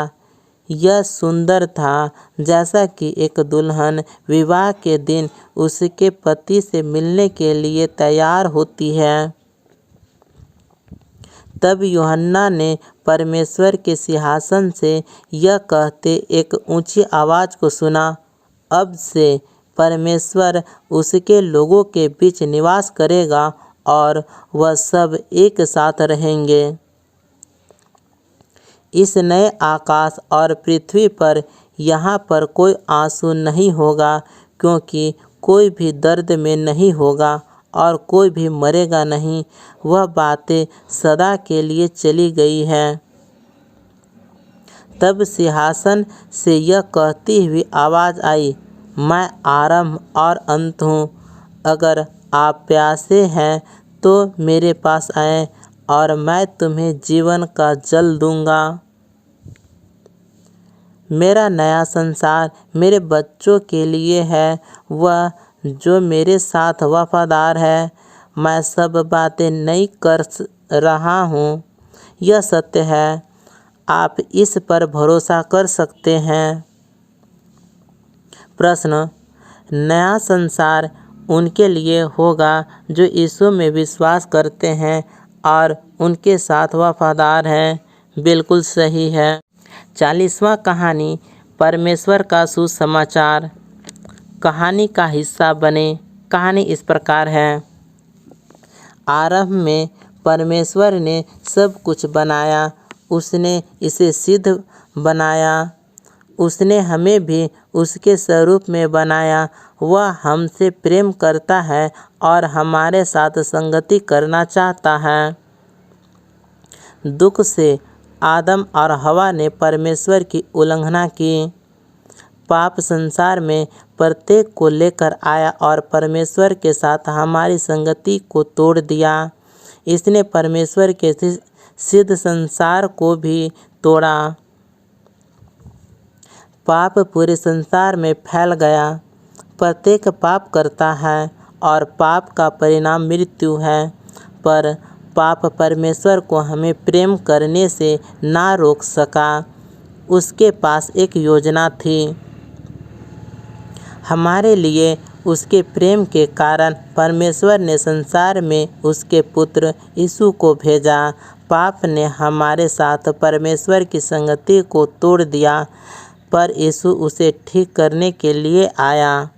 यह सुंदर था, जैसा कि एक दुल्हन विवाह के दिन उसके पति से मिलने के लिए तैयार होती है। तब यूहन्ना ने परमेश्वर के सिंहासन से यह कहते एक ऊंची आवाज़ को सुना, अब से परमेश्वर उसके लोगों के बीच निवास करेगा और वह सब एक साथ रहेंगे। इस नए आकाश और पृथ्वी पर यहाँ पर कोई आंसू नहीं होगा, क्योंकि कोई भी दर्द में नहीं होगा और कोई भी मरेगा नहीं। वह बातें सदा के लिए चली गई हैं। तब सिंहासन से यह कहती हुई आवाज़ आई, मैं आरंभ और अंत हूँ। अगर आप प्यासे हैं तो मेरे पास आएं और मैं तुम्हें जीवन का जल दूंगा। मेरा नया संसार मेरे बच्चों के लिए है, वह जो मेरे साथ वफादार है। मैं सब बातें नई कर रहा हूँ, यह सत्य है, आप इस पर भरोसा कर सकते हैं। प्रश्न, नया संसार उनके लिए होगा जो यीशु में विश्वास करते हैं और उनके साथ वफादार हैं। बिल्कुल सही है। 40वां कहानी परमेश्वर का सुसमाचार। कहानी का हिस्सा बने। कहानी इस प्रकार है। आरंभ में परमेश्वर ने सब कुछ बनाया, उसने इसे सिद्ध बनाया। उसने हमें भी उसके स्वरूप में बनाया। वह हमसे प्रेम करता है और हमारे साथ संगति करना चाहता है। दुख से आदम और हवा ने परमेश्वर की उल्लंघना की। पाप संसार में प्रत्येक को लेकर आया और परमेश्वर के साथ हमारी संगति को तोड़ दिया। इसने परमेश्वर के सिद्ध संसार को भी तोड़ा। पाप पूरे संसार में फैल गया। प्रत्येक पाप करता है और पाप का परिणाम मृत्यु है। पर पाप परमेश्वर को हमें प्रेम करने से ना रोक सका। उसके पास एक योजना थी। हमारे लिए उसके प्रेम के कारण परमेश्वर ने संसार में उसके पुत्र यीशु को भेजा। पाप ने हमारे साथ परमेश्वर की संगति को तोड़ दिया, पर यीशु उसे ठीक करने के लिए आया।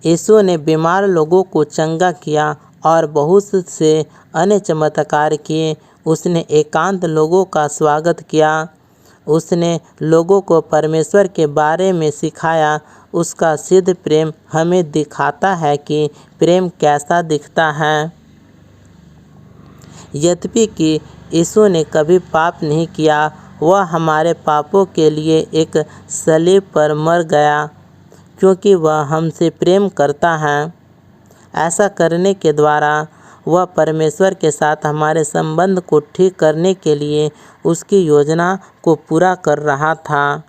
यीशु ने बीमार लोगों को चंगा किया और बहुत से अन्य चमत्कार किए। उसने एकांत लोगों का स्वागत किया। उसने लोगों को परमेश्वर के बारे में सिखाया। उसका सिद्ध प्रेम हमें दिखाता है कि प्रेम कैसा दिखता है। यद्यपि कि यीशु ने कभी पाप नहीं किया, वह हमारे पापों के लिए एक सलीब पर मर गया, क्योंकि वह हमसे प्रेम करता है। ऐसा करने के द्वारा वह परमेश्वर के साथ हमारे संबंध को ठीक करने के लिए उसकी योजना को पूरा कर रहा था।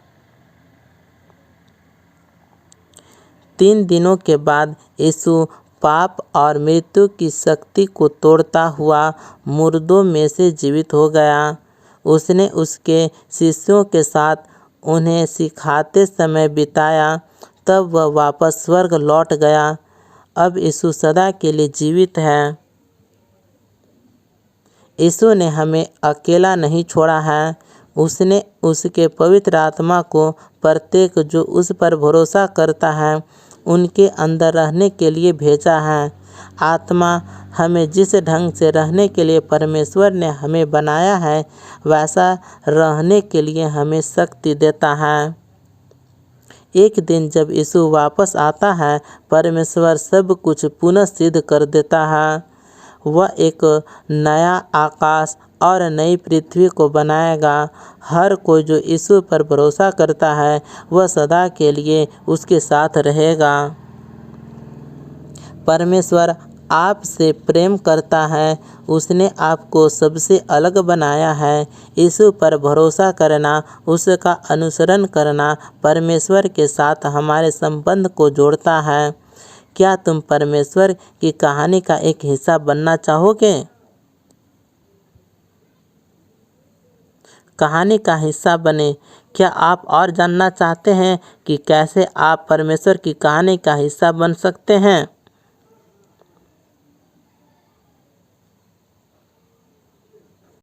3 दिनों के बाद यीशु पाप और मृत्यु की शक्ति को तोड़ता हुआ मुर्दों में से जीवित हो गया। उसने उसके शिष्यों के साथ उन्हें सिखाते समय बिताया। तब वह वापस स्वर्ग लौट गया। अब यीशु सदा के लिए जीवित है। यीशु ने हमें अकेला नहीं छोड़ा है। उसने उसके पवित्र आत्मा को प्रत्येक जो उस पर भरोसा करता है उनके अंदर रहने के लिए भेजा है। आत्मा हमें जिस ढंग से रहने के लिए परमेश्वर ने हमें बनाया है वैसा रहने के लिए हमें शक्ति देता है। एक दिन जब यीशु वापस आता है परमेश्वर सब कुछ पुनः सिद्ध कर देता है। वह एक नया आकाश और नई पृथ्वी को बनाएगा। हर कोई जो यीशु पर भरोसा करता है वह सदा के लिए उसके साथ रहेगा। परमेश्वर आपसे प्रेम करता है। उसने आपको सबसे अलग बनाया है। यीशु पर भरोसा करना, उसका अनुसरण करना परमेश्वर के साथ हमारे संबंध को जोड़ता है। क्या तुम परमेश्वर की कहानी का एक हिस्सा बनना चाहोगे? कहानी का हिस्सा बने। क्या आप और जानना चाहते हैं कि कैसे आप परमेश्वर की कहानी का हिस्सा बन सकते हैं?